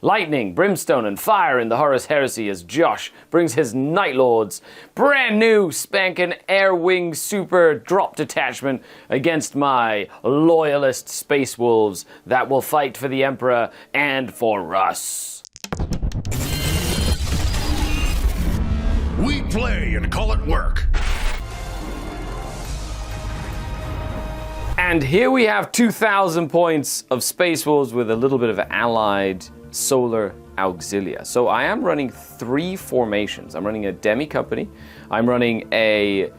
lightning, brimstone, and fire in the Horus Heresy as Josh brings his Nightlords, brand new spanking Air Wing Super drop detachment against my loyalist Space Wolves that will fight for the Emperor and for us. We play and call it work. And here we have 2,000 points of Space Wolves with a little bit of allied solar auxilia. So I am running 3 formations. I'm running a demi company, I'm running a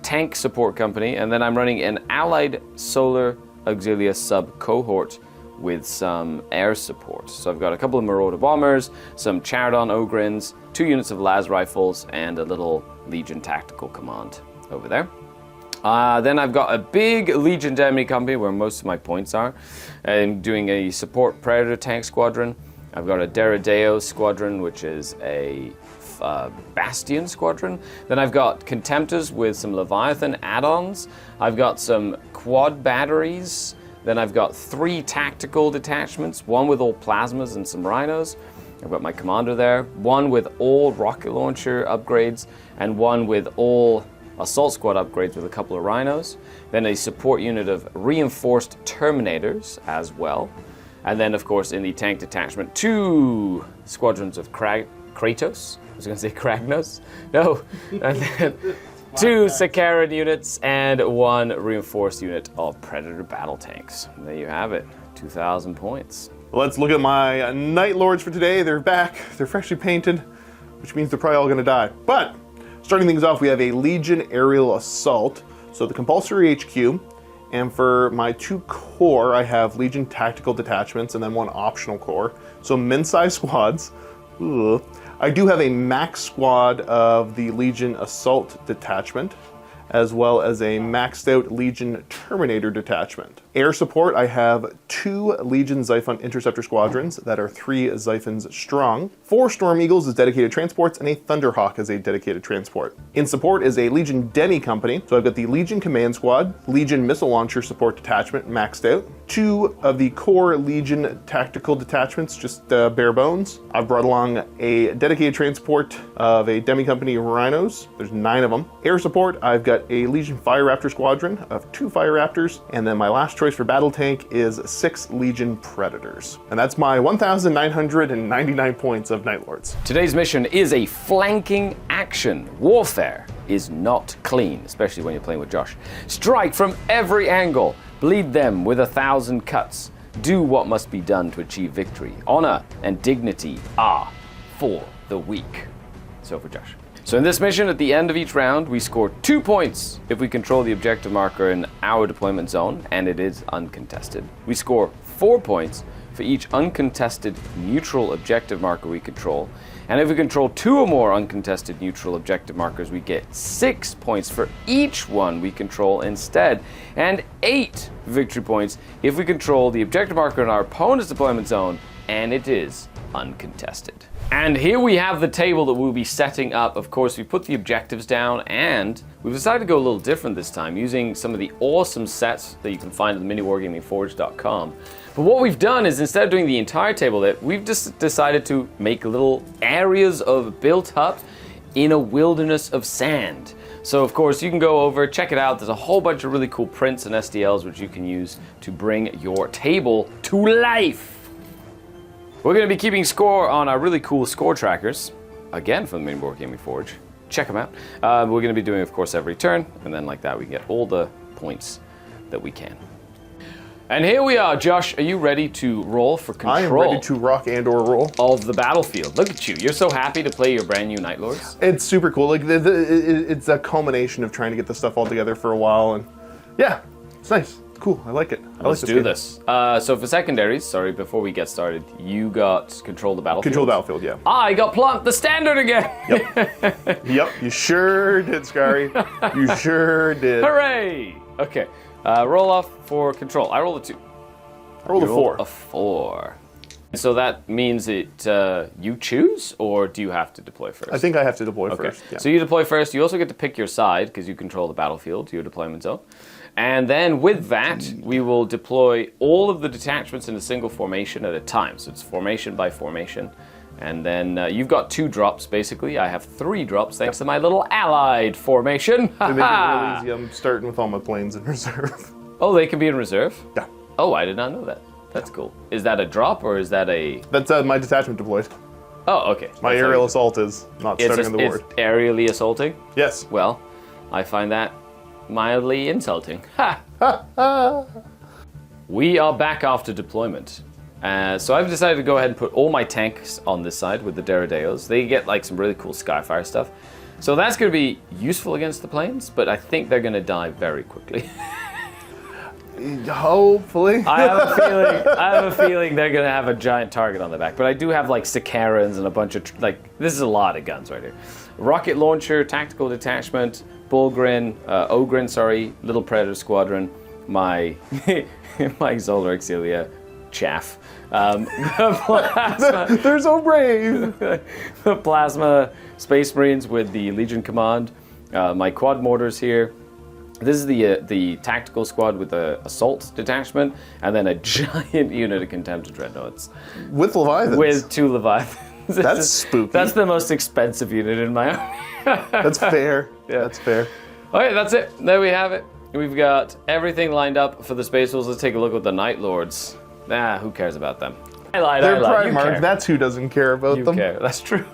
tank support company, and then I'm running an allied solar auxilia sub cohort with some air support. So I've got a couple of Marauder bombers, some Charadon Ogrins, 2 units of las rifles, and a little Legion tactical command over there. Then I've got a big Legion demi company where most of my points are. I'm doing a support Predator tank squadron. I've got a Deredeo squadron, which is a Bastion squadron. Then I've got Contemptors with some Leviathan add-ons. I've got some quad batteries. Then I've got 3 tactical detachments, 1 with all plasmas and some rhinos. I've got my commander there, 1 with all rocket launcher upgrades, and 1 with all assault squad upgrades with a couple of rhinos. Then a support unit of reinforced Terminators as well. And then, of course, in the tank detachment, 2 squadrons of Kratos. I was going to say Kragnos. No. And then 2 Sakaran units and 1 reinforced unit of Predator battle tanks. And there you have it, 2,000 points. Let's look at my Nightlords for today. They're back. They're freshly painted, which means they're probably all going to die. But starting things off, we have a Legion Aerial Assault, so the compulsory HQ, and for my 2 core, I have Legion Tactical Detachments and then 1 optional core, so min-size squads. Ugh. I do have a max squad of the Legion Assault Detachment, as well as a maxed out Legion Terminator Detachment. Air support, I have 2 Legion Xiphon Interceptor Squadrons that are 3 Xiphons strong, 4 Storm Eagles as dedicated transports, and a Thunderhawk as a dedicated transport. In support is a Legion Demi company, so I've got the Legion Command Squad, Legion Missile Launcher Support Detachment maxed out, 2 of the core Legion Tactical Detachments, just bare bones. I've brought along a dedicated transport of a Demi company Rhinos, there's 9 of them. Air support, I've got a Legion Fire Raptor Squadron of 2 Fire Raptors, and then my last choice for battle tank is 6 Legion Predators. And that's my 1,999 points of Nightlords. Today's mission is a flanking action. Warfare is not clean, especially when you're playing with Josh. Strike from every angle. Bleed them with 1,000 cuts. Do what must be done to achieve victory. Honor and dignity are for the weak. So for Josh. So in this mission, at the end of each round, we score 2 points if we control the objective marker in our deployment zone, and it is uncontested. We score 4 points for each uncontested neutral objective marker we control, and if we control 2 or more uncontested neutral objective markers, we get 6 points for each one we control instead, and 8 victory points if we control the objective marker in our opponent's deployment zone, and it is uncontested. And here we have the table that we'll be setting up. Of course, we put the objectives down, and we've decided to go a little different this time, using some of the awesome sets that you can find at MiniWarGamingForge.com. But what we've done is, instead of doing the entire table there, we've just decided to make little areas of built up in a wilderness of sand. So of course, you can go over, check it out. There's a whole bunch of really cool prints and SDLs which you can use to bring your table to life. We're going to be keeping score on our really cool score trackers, again from the MiniWarGaming Forge. Check them out. We're going to be doing, of course, every turn, and then like that we can get all the points that we can. And here we are, Josh. Are you ready to roll for control? I am ready to rock and or roll of the battlefield. Look at you. You're so happy to play your brand new Nightlords. It's super cool. Like it's a culmination of trying to get the stuff all together for a while, and yeah, it's nice. Cool, I like it. Let's do this. So for secondaries, sorry, before we get started, you got control the battlefield. Control the battlefield, yeah. I got plant the standard again. Yep. Yep, you sure did, Skari. You sure did. Hooray! Okay, roll off for control. I rolled a 2. I rolled a 4. A 4. So that means it you choose, or do you have to deploy first? I think I have to deploy first. Yeah. So you deploy first. You also get to pick your side because you control the battlefield, your deployment zone. And then with that, we will deploy all of the detachments in a single formation at a time. So it's formation by formation. And then you've got 2 drops, basically. I have 3 drops, thanks to my little allied formation. To make it real easy, I'm starting with all my planes in reserve. Oh, they can be in reserve? Yeah. Oh, I did not know that. That's cool. Is that a drop, or is that a... That's my detachment deployed. Oh, okay. My aerial assault is not starting on the board. It's aerially assaulting? Yes. Well, I find that mildly insulting. Ha! We are back after deployment. So I've decided to go ahead and put all my tanks on this side with the Derrideos. They get like some really cool Sci-Fi stuff. So that's going to be useful against the planes, but I think they're going to die very quickly. Hopefully. I have a feeling they're going to have a giant target on their back. But I do have like Sicarans and a bunch of, this is a lot of guns right here. Rocket launcher, tactical detachment, Ogrin, Little Predator Squadron, my Exolar Auxilia chaff. Plasma, They're so brave. the Plasma Space Marines with the Legion Command, my quad mortars here. This is the tactical squad with the assault detachment, and then a giant unit of Contemptor Dreadnoughts. With Leviathans. With 2 Leviathans. That's spooky. That's the most expensive unit in my army. That's fair. Yeah. That's fair. Okay, that's it. There we have it. We've got everything lined up for the Space Wolves. Let's take a look at the Nightlords. Who cares about them? They're Primarch. That's who doesn't care about them. You care. That's true.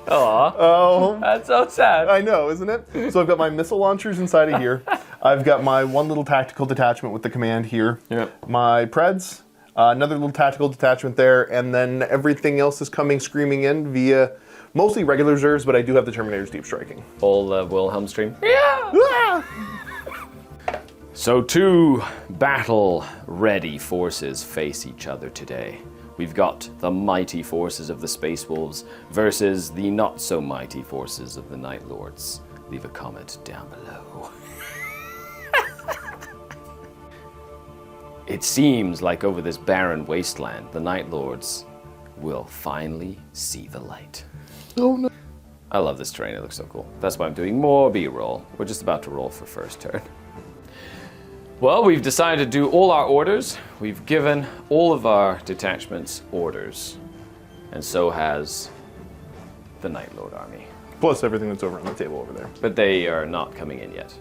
Aw. Oh. That's so sad. I know, isn't it? So I've got my missile launchers inside of here. I've got my one little tactical detachment with the command here. Yep. My Preds, another little tactical detachment there, and then everything else is coming screaming in via mostly regular reserves, but I do have the Terminators deep striking. All Wilhelm stream. Yeah. So 2 battle-ready forces face each other today. We've got the mighty forces of the Space Wolves versus the not-so-mighty forces of the Nightlords. Leave a comment down below. It seems like over this barren wasteland, the Nightlords will finally see the light. Oh no. I love this terrain, it looks so cool. That's why I'm doing more B-roll. We're just about to roll for first turn. Well, we've decided to do all our orders. We've given all of our detachments orders. And so has the Nightlord army. Plus everything that's over on the table over there. But they are not coming in yet.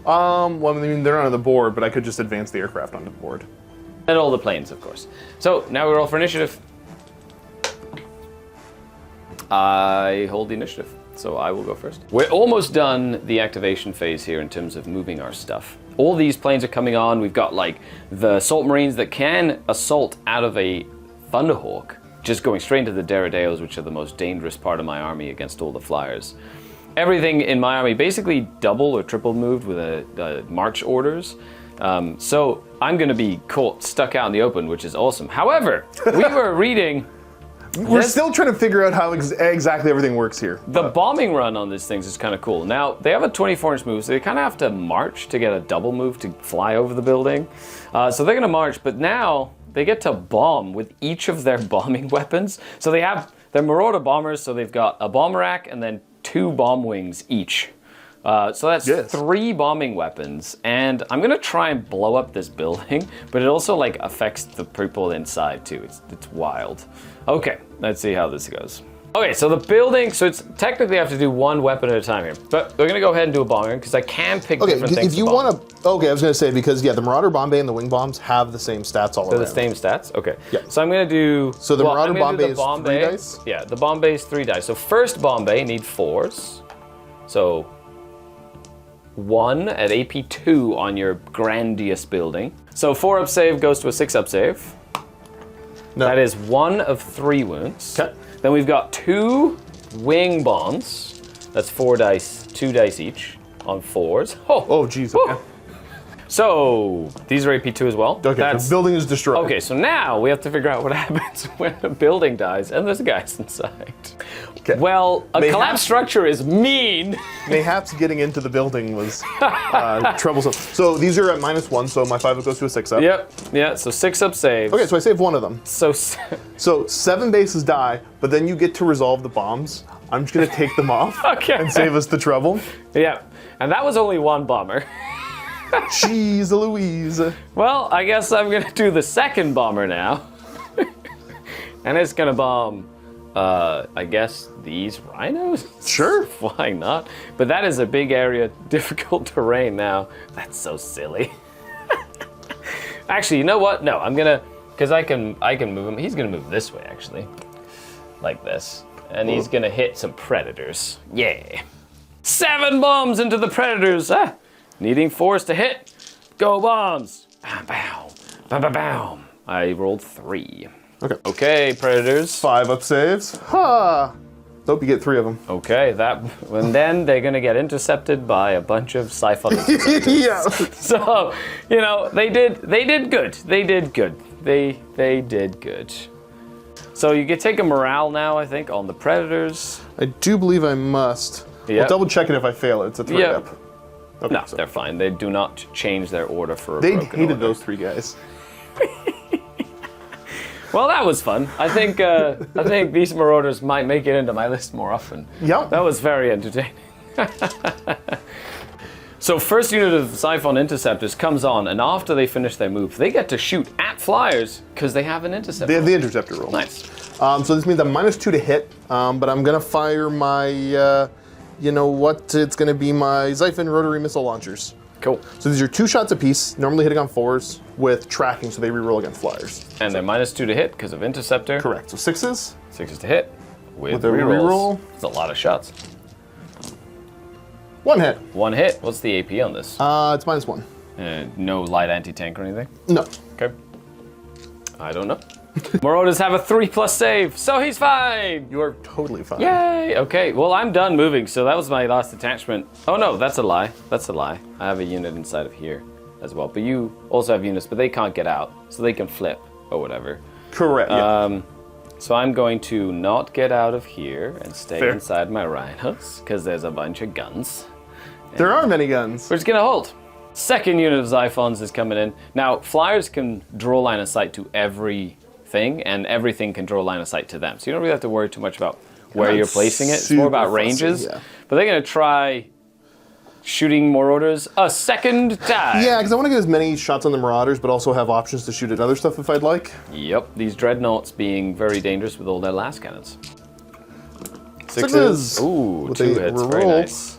Well, I mean, they're not on the board, but I could just advance the aircraft onto the board. And all the planes, of course. So, now we roll for initiative. I hold the initiative, so I will go first. We're almost done the activation phase here in terms of moving our stuff. All these planes are coming on. We've got like the Assault Marines that can assault out of a Thunderhawk, just going straight into the Derrideos, which are the most dangerous part of my army against all the flyers. Everything in my army basically double or triple moved with a march orders. So I'm going to be stuck out in the open, which is awesome. However, we were reading... We're still trying to figure out how exactly everything works here. The bombing run on these things is kind of cool. Now, they have a 24-inch move, so they kind of have to march to get a double move to fly over the building. So they're going to march, but now they get to bomb with each of their bombing weapons. So they have their Marauder bombers, so they've got a bomb rack and then 2 bomb wings each. So that's 3 bombing weapons, and I'm gonna try and blow up this building, but it also like affects the people inside too. It's wild. Okay, let's see how this goes. Okay, so the building, so it's technically I have to do 1 weapon at a time here, but we're gonna go ahead and do a bomber because I can pick different things. If you want to, okay, I was gonna say because the Marauder Bombay and the Wing Bombs have the same stats all around. They're the same stats. Okay. Yeah. So I'm gonna do. So the Marauder Bombay is 3 dice. Yeah, the Bombay is 3 dice. So first Bombay need 4s. So 1 at AP 2 on your grandiose building. So 4 up save goes to a 6 up save. No. That is 1 of 3 wounds. Okay. Then we've got 2 wing bombs. That's 4 dice, 2 dice each on 4s. Oh, geez. Okay. So these are AP 2 as well. Okay, the building is destroyed. Okay, so now we have to figure out what happens when a building dies and there's guys inside. Okay. Well, a collapsed structure is mean. Mayhaps getting into the building was troublesome. So these are at -1, so my 5 goes to a 6 up. Yep, yeah, so 6 up saves. Okay, so I saved 1 of them. So 7 bases die, but then you get to resolve the bombs. I'm just gonna take them off Okay. and save us the trouble. Yeah, and that was only 1 bomber. Jeez Louise. Well, I guess I'm gonna do the second bomber now. And it's gonna bomb, I guess, these rhinos? Sure. Why not? But that is a big area, difficult terrain now. That's so silly. Actually, you know what? No, I'm gonna, because I can move him. He's gonna move this way, actually. Like this. And he's gonna hit some predators. Yeah. 7 bombs into the predators. Needing 4s to hit. Go bombs. Bam, bam, bam, bam, bam. I rolled 3. Okay. Okay, predators. 5 up saves. Ha! Hope you get 3 of them. Okay, and then they're gonna get intercepted by a bunch of Sci-Fi. Yeah. So, you know, they did good. They did good. They did good. So you can take a morale now, I think, on the predators. I do believe I must. Yep. I'll double check it if I fail it. It's a 3 Yep. up. Okay, No, so they're fine. They do not change their order for a they broken hated order. those 3 guys. Well, that was fun. I think these Marauders might make it into my list more often. Yep. That was very entertaining. So first unit of Sci-Fi Interceptors comes on, and after they finish their move, they get to shoot at flyers because they have an interceptor. They have the interceptor roll. Nice. So this means I'm -2 to hit, but I'm gonna fire my, you know what? It's gonna be my Xiphon rotary missile launchers. Cool. So these are 2 shots apiece, normally hitting on 4s with tracking, so they reroll against flyers. And they're -2 to hit because of interceptor. Correct. So 6s. 6s to hit with a rerolls. reroll. That's a lot of shots. 1 hit. 1 hit. What's the AP on this? It's -1. No light anti-tank or anything? No. Okay. I don't know. Marauders have a 3+ save, so he's fine. You are totally fine. Yay! Okay, well, I'm done moving, so that was my last attachment. Oh no, that's a lie. That's a lie. I have a unit inside of here as well, but you also have units, but they can't get out, so they can flip or whatever. Correct. Yeah. So I'm going to not get out of here and stay Fair. inside my rhinos, because there's a bunch of guns. There are many guns. We're just gonna hold. Second unit of Xiphons is coming in. Now, flyers can draw line of sight to everything, and everything can draw line of sight to them. So you don't really have to worry too much about where you're placing it. It's more about super fussy, ranges. yeah. But they're gonna try shooting Marauders a second time. Yeah, because I want to get as many shots on the Marauders, but also have options to shoot at other stuff if I'd like. Yep, these dreadnoughts being very dangerous with all their last cannons. Sixes. Ooh, With 2 a hits. Very reroll. nice.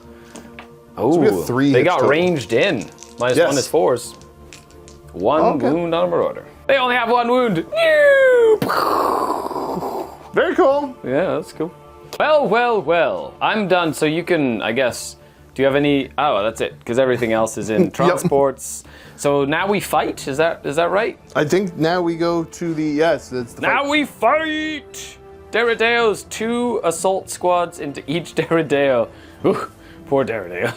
Oh, we have 3 they hits got total. ranged in. -1 Yes. is 4s. 1 Okay. wound on a Marauder. They only have 1 wound. Very cool. Yeah, that's cool. Well. I'm done, so you can, I guess, do you have any... Oh, that's it, because everything else is in transports. So now we fight? Is that right? I think now we go to the it's the Now fight. we fight! Derrideos, 2 assault squads into each Derrideo. Ooh, poor Derrideo.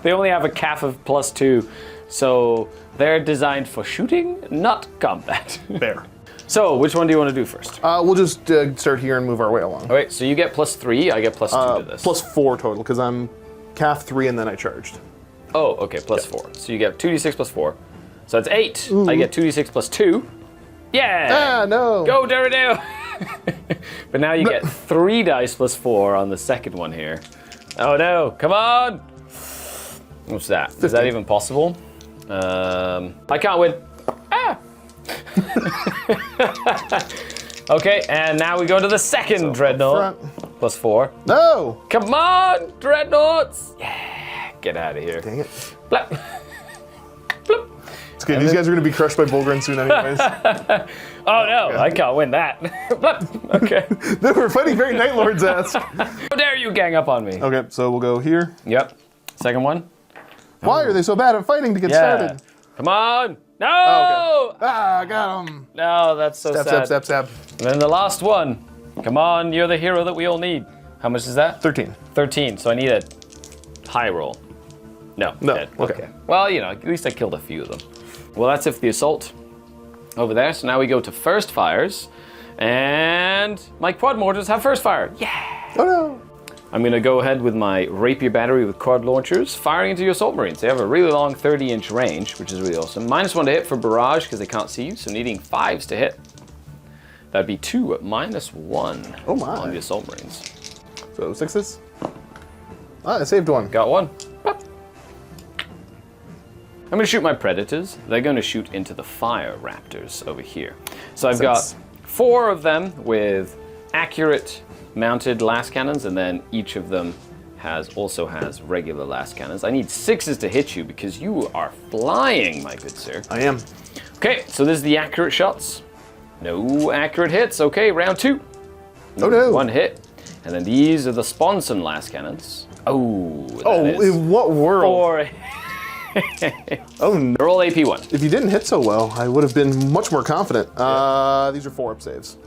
They only have a CAF of +2, so they're designed for shooting, not combat. There. So, which one do you want to do first? We'll just start here and move our way along. All right, so you get +3, I get +2 to this. +4 total, because I'm CAF 3 and then I charged. Oh, okay, +4. So you get 2d6 +4. So it's 8. I get 2d6 +2. Yeah! Ah, no! Go, Derrideo! But now you get 3 dice +4 on the second one here. Oh no, come on! What's that? 15. Is that even possible? I can't win. Ah! Okay, and now we go to the second dreadnought. +4. No! Come on, dreadnoughts! Yeah, get out of here. Dang it. Blap. Bloop. It's okay, these guys are going to be crushed by Bullgren soon anyways. Oh no, I can't win that. Blap. Okay. They were fighting very Nightlords-esque. How dare you gang up on me? Okay, so we'll go here. Yep. Second one. Why are they so bad at fighting to get started? Come on. No! Oh, okay. Ah, got him. No, that's so sad. Stab. And then the last one. Come on, you're the hero that we all need. How much is that? 13. 13, so I need a high roll. No. No, Dead. okay. Well, you know, at least I killed a few of them. Well, that's if the assault over there. So now we go to first fires. And my quad mortars have first fire. Yeah! Oh no! I'm gonna go ahead with my rapier battery with quad launchers, firing into your assault marines. They have a really long 30-inch range, which is really awesome. -1 to hit for barrage because they can't see you, so needing 5s to hit. That'd be 2 at -1 Oh my. on the assault marines. So 6s. Ah, I saved one. Got 1. Pop. I'm going to shoot my predators. They're going to shoot into the fire raptors over here. So I've got 4 of them with accurate mounted las cannons, and then each of them also has regular las cannons. I need 6s to hit you because you are flying, my good sir. I am. Okay, so this is the accurate shots. No accurate hits. Okay, round 2. Oh no. 1 hit. And then these are the Sponson las cannons. Oh, in what world? 4. Oh no. Roll AP1. If you didn't hit so well, I would have been much more confident. These are 4-up saves.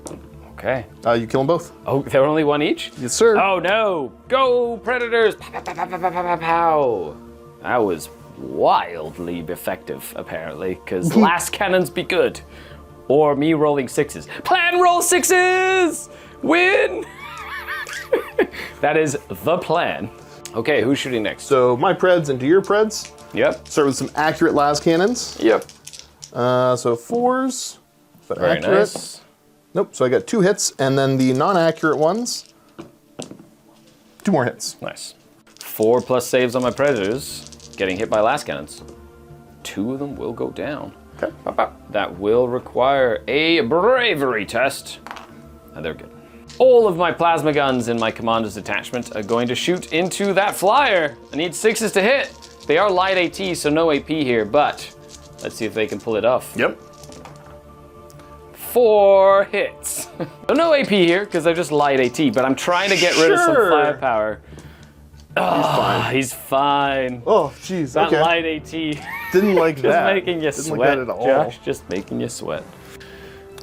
Okay. You kill them both. Oh, they're only 1 each? Yes, sir. Oh no! Go, Predators! Pow, pow, pow, pow, pow, pow, pow. That was wildly effective, apparently, because last cannons be good. Or me rolling 6s. Plan roll 6s! Win! That is the plan. Okay, who's shooting next? So my preds into your preds. Yep. Start with some accurate las cannons. Yep. So 4s, but Very accurate. nice. Nope, so I got 2 hits, and then the non-accurate ones, 2 more hits. Nice. 4 plus saves on my Predators, getting hit by las cannons. 2 of them will go down. Okay. That will require a bravery test. And they're good. All of my plasma guns in my commander's detachment are going to shoot into that flyer. I need 6s to hit. They are light AT, so no AP here, but let's see if they can pull it off. Yep. 4 hits. So no AP here, because they're just light AT, but I'm trying to get rid of some firepower. He's fine. Oh, jeez. That Okay. light AT. Didn't like Just that. making you Didn't sweat, like that at all. Josh. Just making you sweat.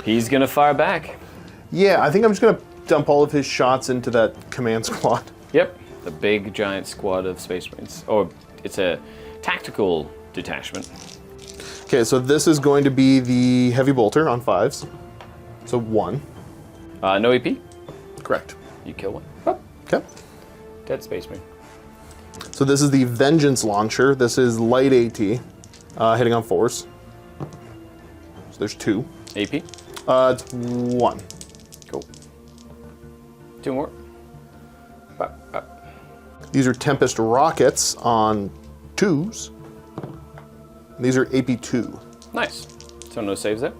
He's gonna fire back. Yeah, I think I'm just gonna dump all of his shots into that command squad. Yep. The big giant squad of Space Marines. Or it's a tactical detachment. Okay, so this is going to be the heavy bolter on 5s. So 1. No AP. Correct. You kill one. Oh, Okay. dead Space Marine. So this is the Vengeance launcher. This is light AT, hitting on 4s. So there's 2. AP. It's 1. Cool. 2 more. These are Tempest rockets on 2s. These are AP2. Nice. So no saves there.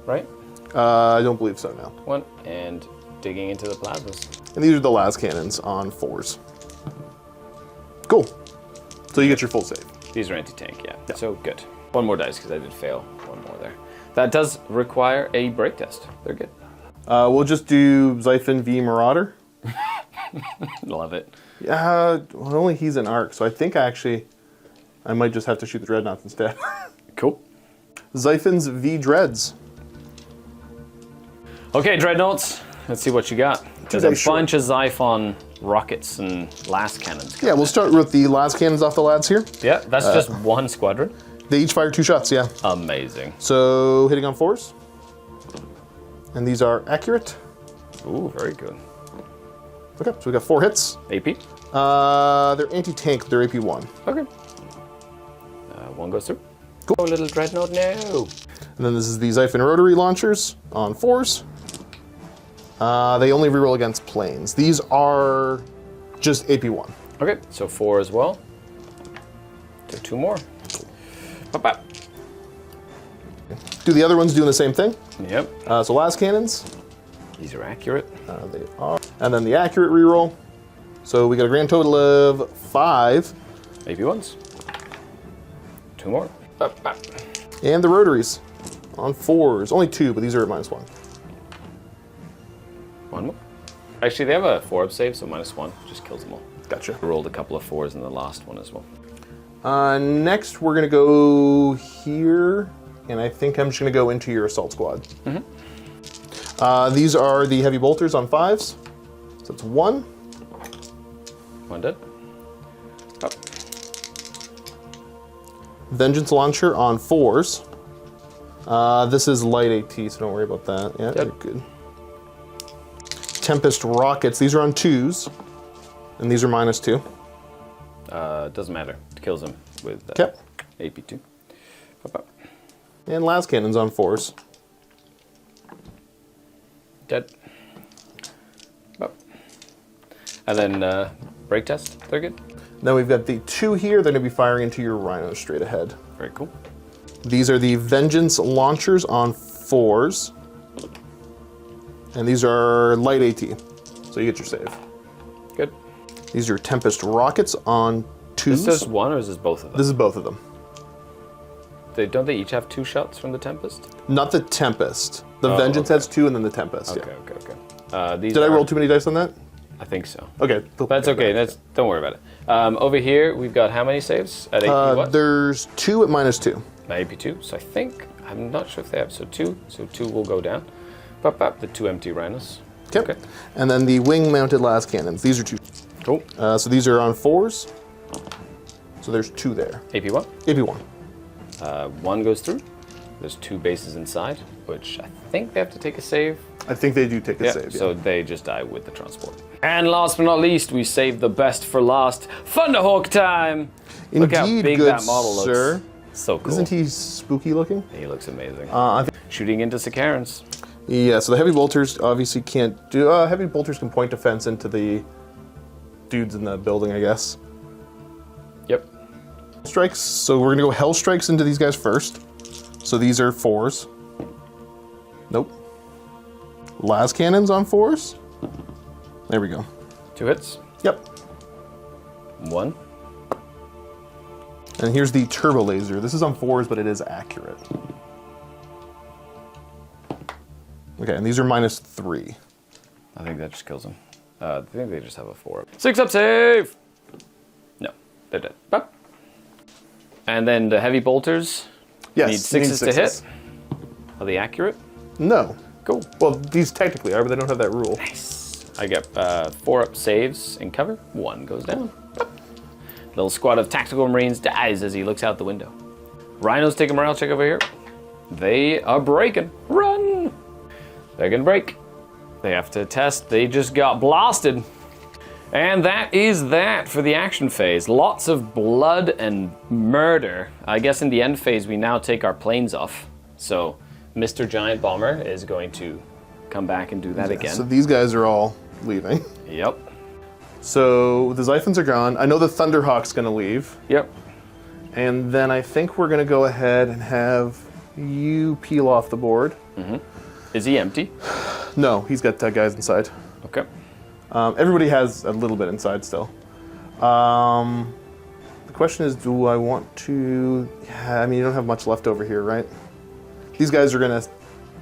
Right? I don't believe so now. 1 and digging into the plasmas. And these are the las cannons on 4s. Cool. So you get your full save. These are anti-tank, yeah. So good. 1 more dice because I did fail 1 more there. That does require a break test. They're good. We'll just do Xiphon v Marauder. Love it. Yeah, well, only he's an arc, so I think I might just have to shoot the dreadnoughts instead. Cool. Xiphons v Dreads. Okay, Dreadnoughts. Let's see what you got. There's a bunch of Xiphon rockets and las cannons. Yeah, we'll start with the las cannons off the lads here. Yeah, that's just 1 squadron. They each fire 2 shots, yeah. Amazing. So hitting on 4s. And these are accurate. Ooh, very good. Okay, so we got 4 hits. AP? They're anti-tank, they're AP1. Okay. 1 goes through. Cool. Oh, little Dreadnought, no. And then this is the Xiphon rotary launchers on 4s. They only reroll against planes. These are just AP1. Okay, so 4 as well. So 2 more. Bop. Do the other ones doing the same thing? Yep. So las cannons. These are accurate. They are. And then the accurate reroll. So we got a grand total of 5. AP1s. 2 more. Bop. And the rotaries on 4s. Only 2, but these are at -1. 1 more. Actually, they have a 4-up save, so -1 just kills them all. Gotcha. I rolled a couple of 4s in the last one as well. Next, we're going to go here, and I think I'm just going to go into your assault squad. These are the heavy bolters on 5s. So it's 1. 1 dead. Up. Vengeance launcher on 4s. This is light AT, so don't worry about that. Yeah, Yep. you're good. Tempest rockets. These are on 2s, and these are -2. Doesn't matter. It kills him with AP2. Bop. And las cannons on 4s. Dead. Bop. And then break test. They're good. Then we've got the 2 here. They're going to be firing into your rhinos straight ahead. Very cool. These are the Vengeance launchers on 4s. And these are light AT. So you get your save. Good. These are Tempest rockets on 2s. Is this one or is this both of them? This is both of them. Don't they each have 2 shots from the Tempest? Not the Tempest. The Vengeance has 2 and then the Tempest. Okay, yeah. okay. Did I roll too many dice on that? I think so. Okay. That's okay. Don't worry about it. Over here, we've got how many saves at AP what? There's 2 at -2. At AP 2. So I think, I'm not sure if they have, so 2. So 2 will go down. Pop up the 2 empty rhinos. Okay. And then the wing-mounted las cannons. These are 2. Cool. So these are on 4s. So there's 2 there. AP 1? AP 1. 1 goes through. There's 2 bases inside, which I think they have to take a save. I think they do take a save. Yeah. So they just die with the transport. And last but not least, we saved the best for last. Thunderhawk time! Look how Indeed, big good that model looks. sir. So cool. Isn't he spooky looking? He looks amazing. I Shooting into Sicarans. Yeah, so the heavy bolters obviously can't do... heavy bolters can point defense into the dudes in the building, I guess. Yep. Strikes, so we're going to go hell strikes into these guys first. So these are 4s. Nope. Las cannons on 4s. There we go. 2 hits. Yep. 1. And here's the turbo laser. This is on 4s, but it is accurate. Okay, and these are -3. I think that just kills them. I think they just have a 4. 6 up save! No, they're dead. Bop. And then the heavy bolters. Yes, Need 6s to hit. Are they accurate? No. Cool. Well, these technically are, but they don't have that rule. Nice. I get 4 up saves in cover. 1 goes down. Little squad of tactical marines dies as he looks out the window. Rhinos take a morale check over here. They are breaking. Run! They're gonna break. They have to test. They just got blasted. And that is that for the action phase. Lots of blood and murder. I guess in the end phase, we now take our planes off. So Mr. Giant Bomber is going to come back and do that again. So these guys are all leaving. Yep. So the Xiphons are gone. I know the Thunderhawk's gonna leave. Yep. And then I think we're gonna go ahead and have you peel off the board. Mm-hmm. Is he empty? No, he's got guys inside. Okay. Everybody has a little bit inside still. The question is, do I want to... Yeah, I mean, you don't have much left over here, right? These guys are gonna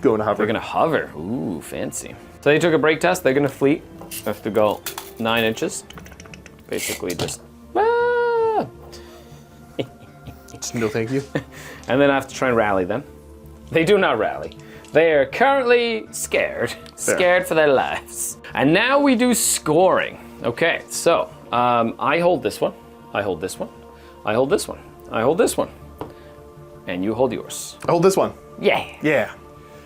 go into hover. They're gonna hover. Ooh, fancy. So they took a break test. They're gonna fleet. They have to go 9 inches. Basically just... Ah! No, thank you. And then I have to try and rally them. They do not rally. They are currently scared. Scared for their lives. And now we do scoring. Okay, so I hold this one. I hold this one. I hold this one. I hold this one. And you hold yours. I hold this one. Yeah. Yeah.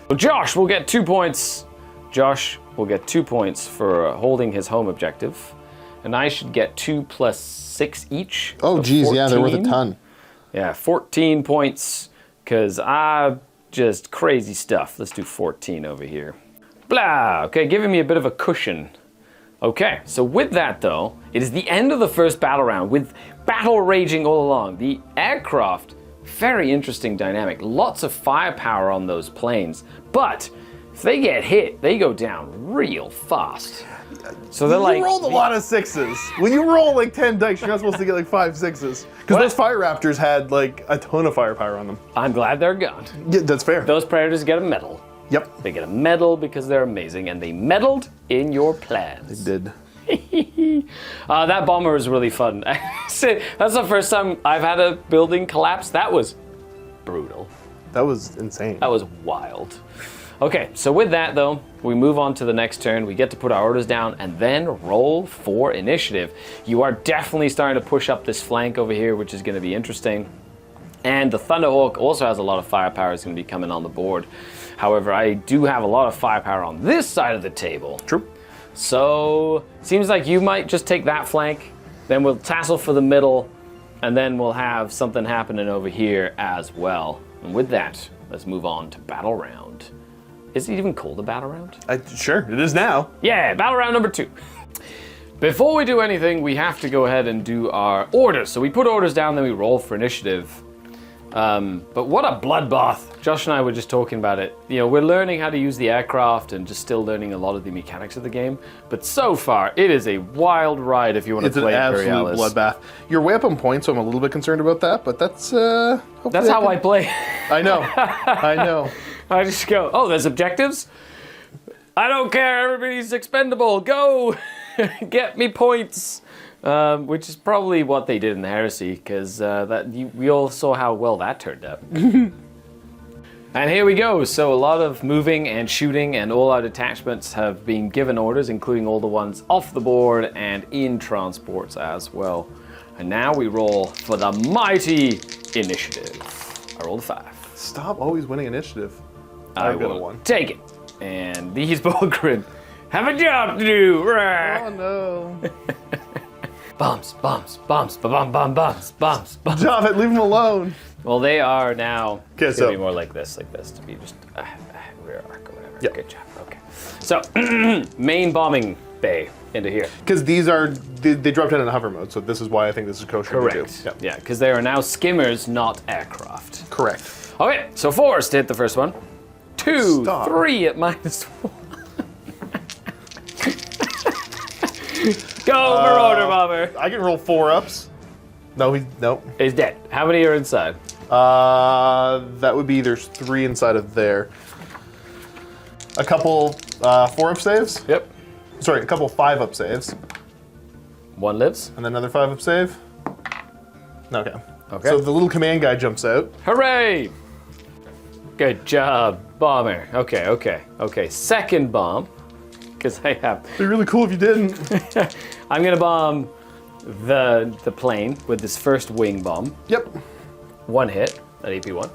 So Josh will get 2 points. Josh will get 2 points for holding his home objective. And I should get 2 plus 6 each. Oh, geez, yeah, they're worth a 14. ton. Yeah, 14 points, because I just crazy stuff. Let's do 14 over here. Blah, okay, giving me a bit of a cushion. Okay, so with that though, it is the end of the first battle round with battle raging all along. The aircraft, very interesting dynamic. Lots of firepower on those planes, but if they get hit, they go down real fast. So they're like... You rolled a lot of 6s. When you roll like 10 dice, you're not supposed to get like 5 6s. Because those Fire Raptors had like a ton of firepower on them. I'm glad they're gone. Yeah, that's fair. Those Predators get a medal. Yep. They get a medal because they're amazing, and they meddled in your plans. They did. That bomber was really fun. That's the first time I've had a building collapse. That was brutal. That was insane. That was wild. Okay, so with that though, we move on to the next turn. We get to put our orders down and then roll for initiative. You are definitely starting to push up this flank over here, which is going to be interesting. And the Thunderhawk also has a lot of firepower. It's going to be coming on the board. However, I do have a lot of firepower on this side of the table. True. So, seems like you might just take that flank, then we'll tassel for the middle, and then we'll have something happening over here as well. And with that, let's move on to battle round. Is it even called a battle round? Sure, it is now. Yeah, battle round number 2. Before we do anything, we have to go ahead and do our orders. So we put orders down, then we roll for initiative. But what a bloodbath. Josh and I were just talking about it. You know, we're learning how to use the aircraft and just still learning a lot of the mechanics of the game. But so far, it is a wild ride if you want to play Imperialis. It's an absolute bloodbath. You're way up on points, so I'm a little bit concerned about that, but that's... That's how I play. I know. I know. I just go, oh, there's objectives? I don't care, everybody's expendable, go! Get me points! Which is probably what they did in the Heresy, because we all saw how well that turned out. And here we go. So a lot of moving and shooting, and all our detachments have been given orders, including all the ones off the board and in transports as well. And now we roll for the mighty initiative. I rolled a 5. Stop always winning initiative. I will take it. And these Bulgrin have a job to do. Oh no. Bombs, bombs, bombs, ba-bum, bum, bombs, bombs, bombs. Stop it, leave them alone. Well, they are now going to so be more like this, to be just rear arc or whatever. Yep. Good job, okay. So, main bombing bay into here. Because they dropped in hover mode, so this is why I think this is kosher. Correct. Yep. Yeah, because they are now skimmers, not aircraft. Correct. Okay, so 4s to hit the first one. 2, Stop. 3 at -1. Go, Marauder bomber. I can roll 4-ups. No, nope. He's dead. How many are inside? That would be there's 3 inside of there. A couple 4-up saves. Yep. Sorry, a couple 5-up saves. 1 lives. And then another 5-up save. Okay. Okay. So the little command guy jumps out. Hooray! Good job, bomber. Okay. Second bomb, because I have. It'd be really cool if you didn't. I'm gonna bomb the plane with this first wing bomb. Yep. 1 hit at AP1.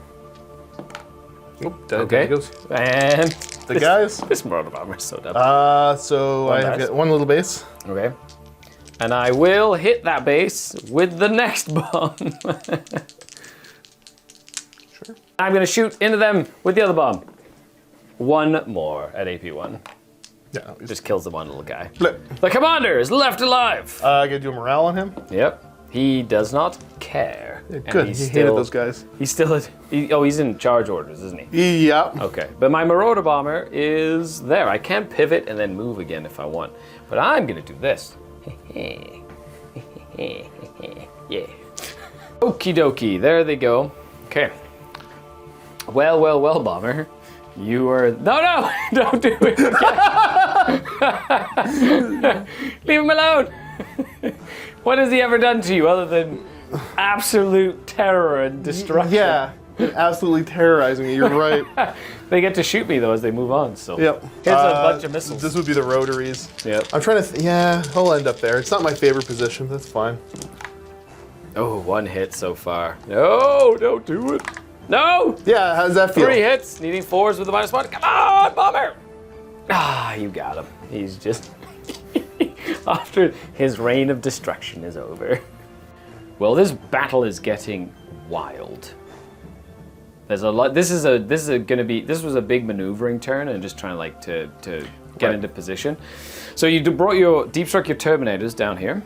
Oop, Okay. there he goes. And The guys. This Marauder bomber is so dumb. So One I have dice. got 1 little base. Okay. And I will hit that base with the next bomb. Sure. I'm gonna shoot into them with the other bomb. 1 more at AP1. Yeah. Just kills the one little guy. Flip. The commander is left alive. I gotta do a morale on him. Yep. He does not care. Yeah, And good. he's He still, hated those guys. He's still he's in charge orders, isn't he? Yeah. Okay. But my Marauder bomber is there. I can pivot and then move again if I want. But I'm gonna do this. Yeah. Okie dokie. There they go. Okay. Well, bomber. You are... No! Don't do it! Leave him alone! What has he ever done to you other than absolute terror and destruction? Yeah. Absolutely terrorizing me. You're right. They get to shoot me, though, as they move on, so... Yep. Here's a bunch of missiles. This would be the rotaries. Yep. I'm trying to... yeah, he'll end up there. It's not my favorite position. That's fine. Oh, 1 hit so far. No, don't do it. No! Yeah, how does that feel? 3 hits, needing 4s with a -1. Come on, bomber! Ah, you got him. He's just... After his reign of destruction is over. Well, this battle is getting wild. There's a lot. This was a big maneuvering turn and just trying to get Right. into position. So you brought your deep struck your Terminators down here.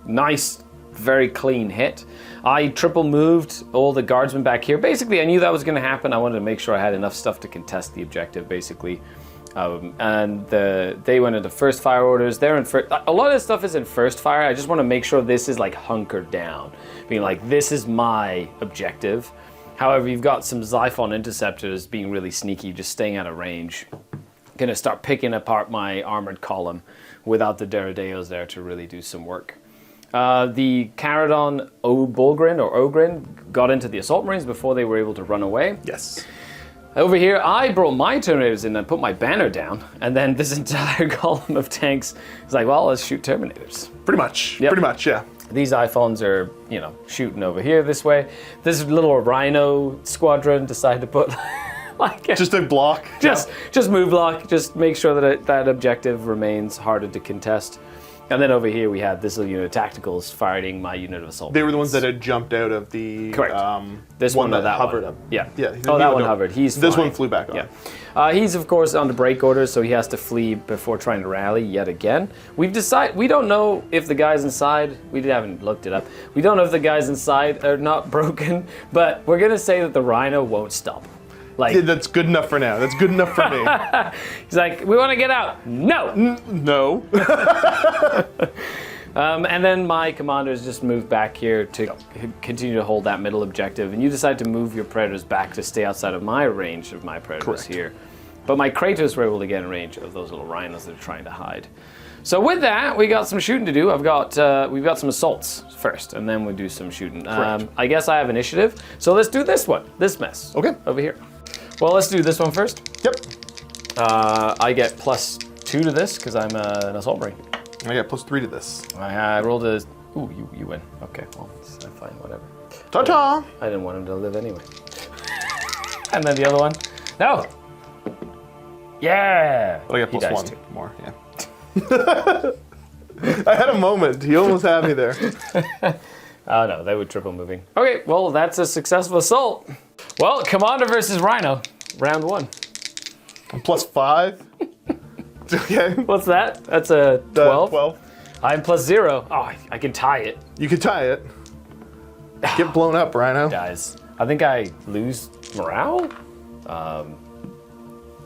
Nice, very clean hit. I triple moved all the guardsmen back here. Basically, I knew that was going to happen. I wanted to make sure I had enough stuff to contest the objective, basically. They went into first fire orders. They're in a lot of this stuff is in first fire. I just want to make sure this is like hunkered down, being like, this is my objective. However, you've got some Xiphon interceptors being really sneaky, just staying out of range. Gonna start picking apart my armored column without the Derrideos there to really do some work. The Caradon Ogrin got into the Assault Marines before they were able to run away. Yes. Over here, I brought my Terminators in and put my banner down, and then this entire column of tanks is like, well, let's shoot Terminators. Pretty much. Yep. Pretty much, yeah. These iPhones are, shooting over here this way. This little Rhino squadron decided to put Just a block. just move block. Just make sure that that objective remains harder to contest. And then over here we have this little unit of tacticals fighting my unit of assault. They were the ones that had jumped out of the This one or that hovered one. up. Yeah. Yeah. Oh, that one hovered. He's this flying. one flew back on. Yeah. He's of course under break orders, so he has to flee before trying to rally yet again. We don't know if the guys inside. We haven't looked it up. We don't know if the guys inside are not broken, but we're gonna say that the Rhino won't stop. Like, Yeah, that's good enough for now. That's good enough for me. he's like, we want to get out. No. No. And then my commanders just move back here to continue to hold that middle objective, and you decide to move your predators back to stay outside of my range of my predators here. But my Kratos were able to get in range of those little rhinos that are trying to hide. So with that, we got some shooting to do. We've got some assaults first, and then we'll do some shooting. I guess I have initiative, so let's do this one, this mess. Okay. Over here. Well, let's do this one first. Yep. I get +2 to this because I'm an assault brain. I got +3 to this. I rolled a. Ooh, you win. Okay, well, it's fine, whatever. Ta-ta! I didn't want him to live anyway. And then the other one. No! Yeah! But I got He dies +1 too. more, yeah. I had a moment. He almost had me there. Oh no, they were triple moving. Okay, well, that's a successful assault. Well, Commander versus Rhino, round 1. I'm +5. Okay. What's that? That's a 12? 12. I'm +0. Oh, I can tie it. You could tie it. Get blown up, Rhino. Guys, I think I lose morale?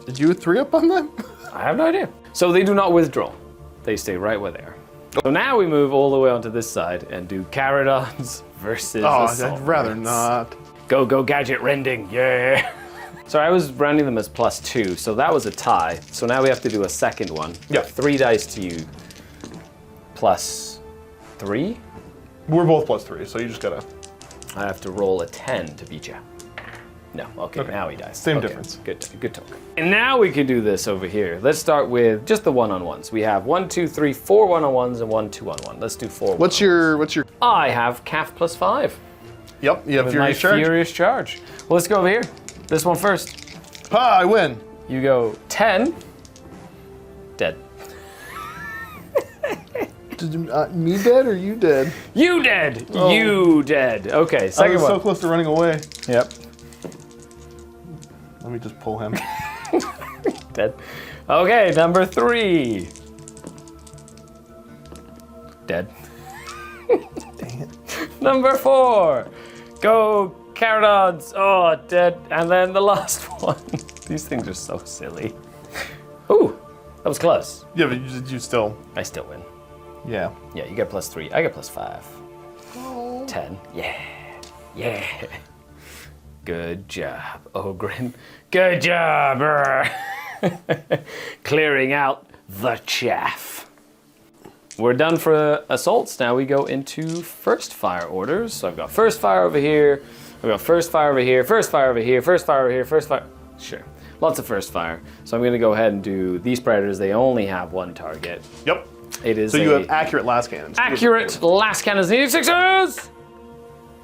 Did you 3-up on them? I have no idea. So they do not withdraw. They stay right where they are. So now we move all the way onto this side and do Caradons versus assault I'd rather rates. not. Go gadget rending, yeah. So I was rounding them as +2, so that was a tie. So now we have to do a second one. Yeah. 3 dice to you. +3. We're both +3, so you just gotta. I have to roll a 10 to beat you. No, okay, now he dies. Same Okay, difference. Good talk. And now we can do this over here. Let's start with just the one-on-ones. We have 1, 2, 3, 4 one-on-ones and 1 2-on-1. Let's do 4. What's your? I have CAF +5. Yep, you have With my Furious Charge. Furious Charge. Well, let's go over here. This one first. Ah, I win. You go 10. Dead. Me dead or you dead? You dead. Oh. You dead. Okay, I second was one. so close to running away. Yep. Let me just pull him. Dead. Okay, number 3. Dead. Dang it. Number 4. Go Caradons. Oh, dead. And then the last one. These things are so silly. Ooh, that was close. Yeah, but you still. I still win. Yeah. Yeah, you get +3. I get +5. 10. Yeah. Yeah. Good job, Ogren. Good job. Clearing out the chaff. We're done for assaults. Now we go into first fire orders. So I've got first fire over here. I've got first fire over here, first fire over here, first fire over here, first fire. Sure. Lots of first fire. So I'm going to go ahead and do these predators. They only have one target. Yep. It is So you have accurate last cannons. accurate last cannons. Need 6s.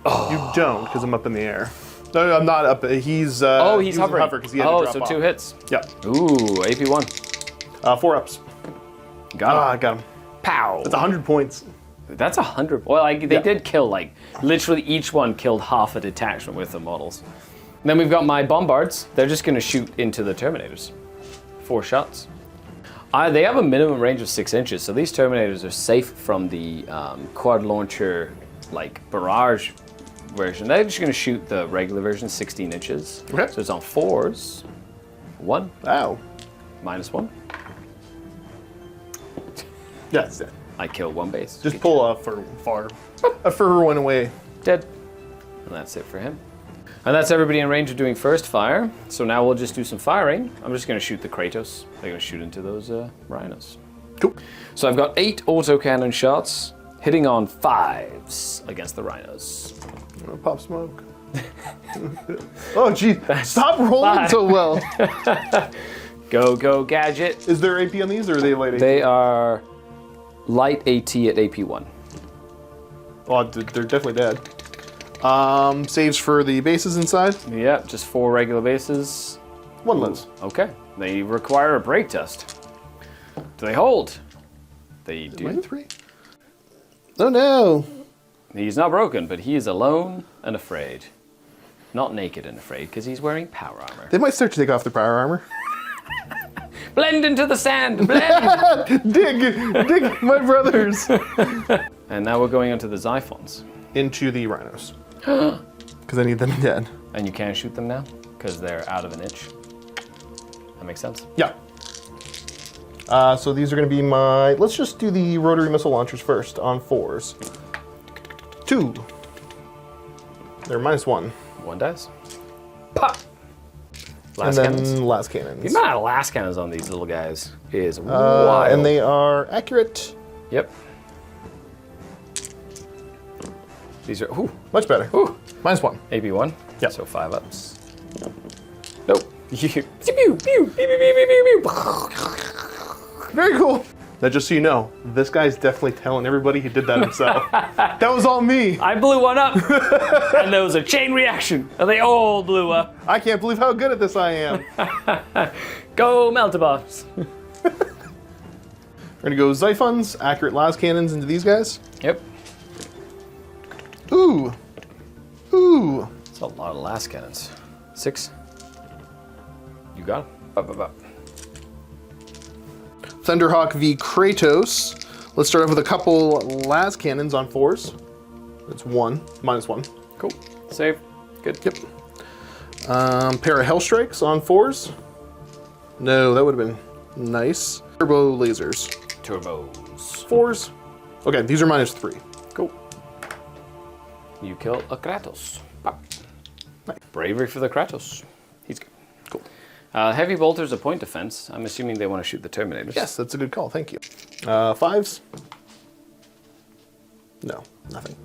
You don't, because I'm up in the air. No, I'm not up. He's He's hovering. because he had to drop so off. 2 hits. Yep. Ooh, AP1. 4 ups. Got him. I got him. Pow. It's 100 points. That's 100. Well, they did kill, like, literally each one killed half a detachment with the models. And then we've got my bombards. They're just going to shoot into the Terminators. 4 shots. They have a minimum range of 6 inches, so these Terminators are safe from the quad launcher, like, barrage version. They're just going to shoot the regular version, 16 inches. Okay. So it's on 4s. 1. Ow. -1. Yeah, it's dead. I killed 1 base. Just pull a fur one away. Dead. And that's it for him. And that's everybody in range of doing first fire. So now we'll just do some firing. I'm just going to shoot the Kratos. They're going to shoot into those rhinos. Cool. So I've got 8 autocannon shots, hitting on 5s against the rhinos. I'm gonna pop smoke. Oh, gee. Stop rolling so well. Go, gadget. Is there AP on these, or are they light AP? They are light AT at AP1. Oh, they're definitely dead. Saves for the bases inside. Yep, just 4 regular bases. 1 lives. Okay. They require a break test. Do they hold? They Am I do. in 3? Oh no! He's not broken, but he is alone and afraid. Not naked and afraid, because he's wearing power armor. They might start to take off their power armor. Blend into the sand! Blend! dig, my brothers! And now we're going onto the Xiphons. Into the rhinos. Because I need them dead. And you can't shoot them now, because they're out of an itch. That makes sense. Yeah. So these are going to be my... Let's just do the rotary missile launchers first on 4s. 2. They're -1. 1 dice. Pop! And Last then cannons. last cannons. The amount of last cannons on these little guys is wild. And they are accurate. Yep. These are... Ooh. Much better. Ooh. -1. AP1? Yep. So 5 ups. Nope. Pew, pew, pew, pew, pew, pew, pew. Very cool. Now, just so you know, this guy's definitely telling everybody he did that himself. That was all me. I blew one up, and there was a chain reaction, and they all blew up. I can't believe how good at this I am. Go Meltabobs. We're gonna go Xiphons, accurate las cannons into these guys. Yep. Ooh. Ooh. That's a lot of last cannons. 6. You got it. Up, up, up. Thunderhawk v Kratos. Let's start off with a couple las cannons on 4s. That's 1, -1. Cool. Save. Good. Yep. Pair of Hellstrikes on 4s. No, that would have been nice. Turbo lasers. Turbos. 4s. Okay, these are -3. Cool. You kill a Kratos. Pop. Nice. Bravery for the Kratos. He's good. Cool. Heavy bolters a point defense. I'm assuming they want to shoot the Terminators. Yes, that's a good call. Thank you. 5s. No, nothing.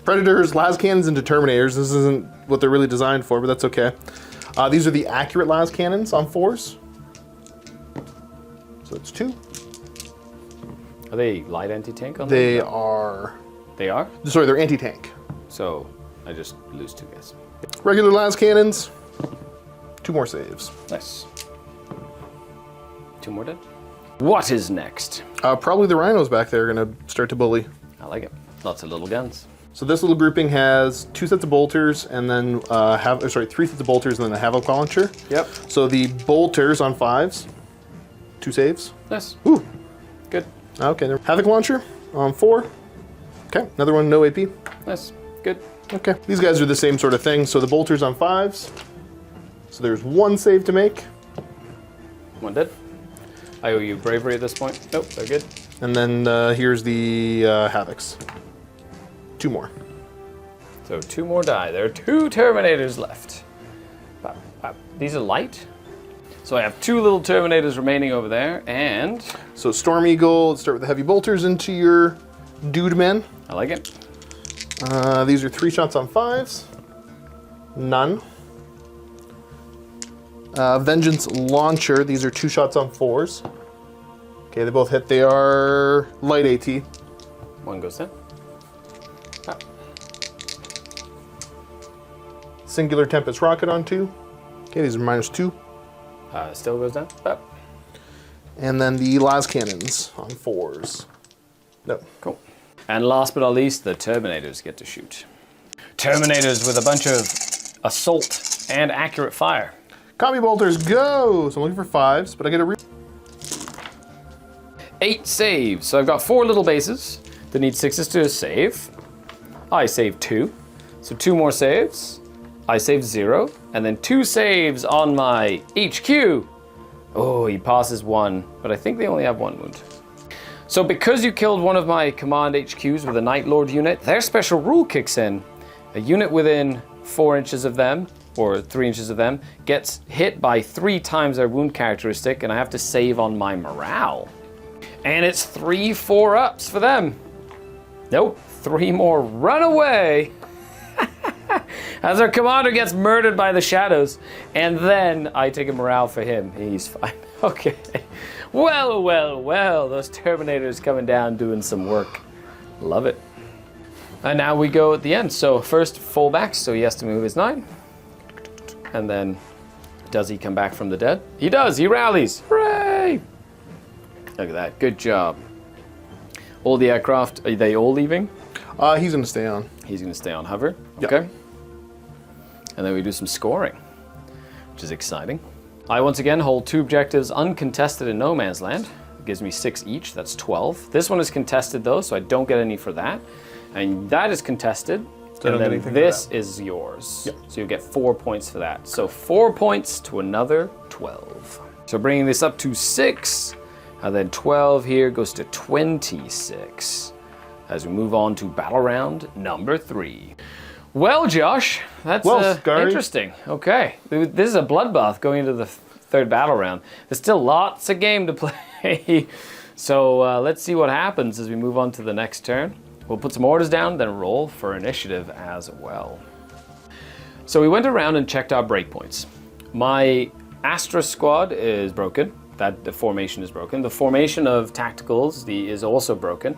Predators, las cannons, and Terminators. This isn't what they're really designed for, but that's okay. These are the accurate las cannons on 4s. So that's 2. Are they light anti-tank on They them? are... They are? Sorry, they're anti-tank. So I just lose 2 guys. Regular las cannons. 2 more saves. Nice. 2 more dead. What is next? Probably the rhinos back there are going to start to bully. I like it. Lots of little guns. So this little grouping has 2 sets of bolters and then 3 sets of bolters and then a havoc launcher. Yep. So the bolters on 5s, 2 saves. Nice. Ooh. Good. Okay, then havoc launcher on 4. Okay, another one, no AP. Nice. Good. Okay, these guys are the same sort of thing. So the bolters on 5s. So there's 1 save to make. 1 dead. I owe you bravery at this point. Nope, they're good. And then here's the havocs. 2 more. So 2 more die. There are 2 Terminators left. Bop, bop. These are light. So I have 2 little Terminators remaining over there, and... So Storm Eagle, let's start with the heavy bolters into your dude men. I like it. These are 3 shots on 5s. None. Vengeance Launcher, these are 2 shots on 4s. Okay, they both hit. They are light AT. 1 goes down. Ah. Singular Tempest Rocket on 2. Okay, these are -2. Still goes down. Ah. And then the las cannons on 4s. No. Cool. And last but not least, the Terminators get to shoot. Terminators with a bunch of assault and accurate fire. Combi bolters, go! So I'm looking for 5s, but I get a 8 saves. So I've got 4 little bases that need 6s to save. I save 2. So 2 more saves. I save 0. And then 2 saves on my HQ. Oh, he passes 1, but I think they only have 1 wound. So because you killed one of my command HQs with a Nightlord unit, their special rule kicks in. A unit within 4 inches of them, or 3 inches of them, gets hit by 3 times their wound characteristic, and I have to save on my morale. And it's 3 4-ups for them. Nope, 3 more run away. As our commander gets murdered by the shadows, and then I take a morale for him. He's fine. Okay. Well, well, well, those Terminators coming down doing some work. Love it. And now we go at the end. So first, full back, so he has to move his 9. And then, does he come back from the dead? He does, he rallies. Hooray! Look at that, good job. All the aircraft, are they all leaving? He's going to stay on. He's going to stay on hover. Yep. Okay. And then we do some scoring, which is exciting. I once again hold 2 objectives uncontested in no man's land. It gives me 6 each, that's 12. This one is contested though, so I don't get any for that. And that is contested. So and then this is yours. Yep. So you get 4 points for that. So 4 points to another 12. So bringing this up to 6, and then 12 here goes to 26. As we move on to battle round number 3. Well, Josh, that's Skari. interesting. Okay, this is a bloodbath going into the 3rd battle round. There's still lots of game to play. So let's see what happens as we move on to the next turn. We'll put some orders down, then roll for initiative as well. So we went around and checked our breakpoints. My Astra squad is broken. The formation is broken. The formation of tacticals is also broken.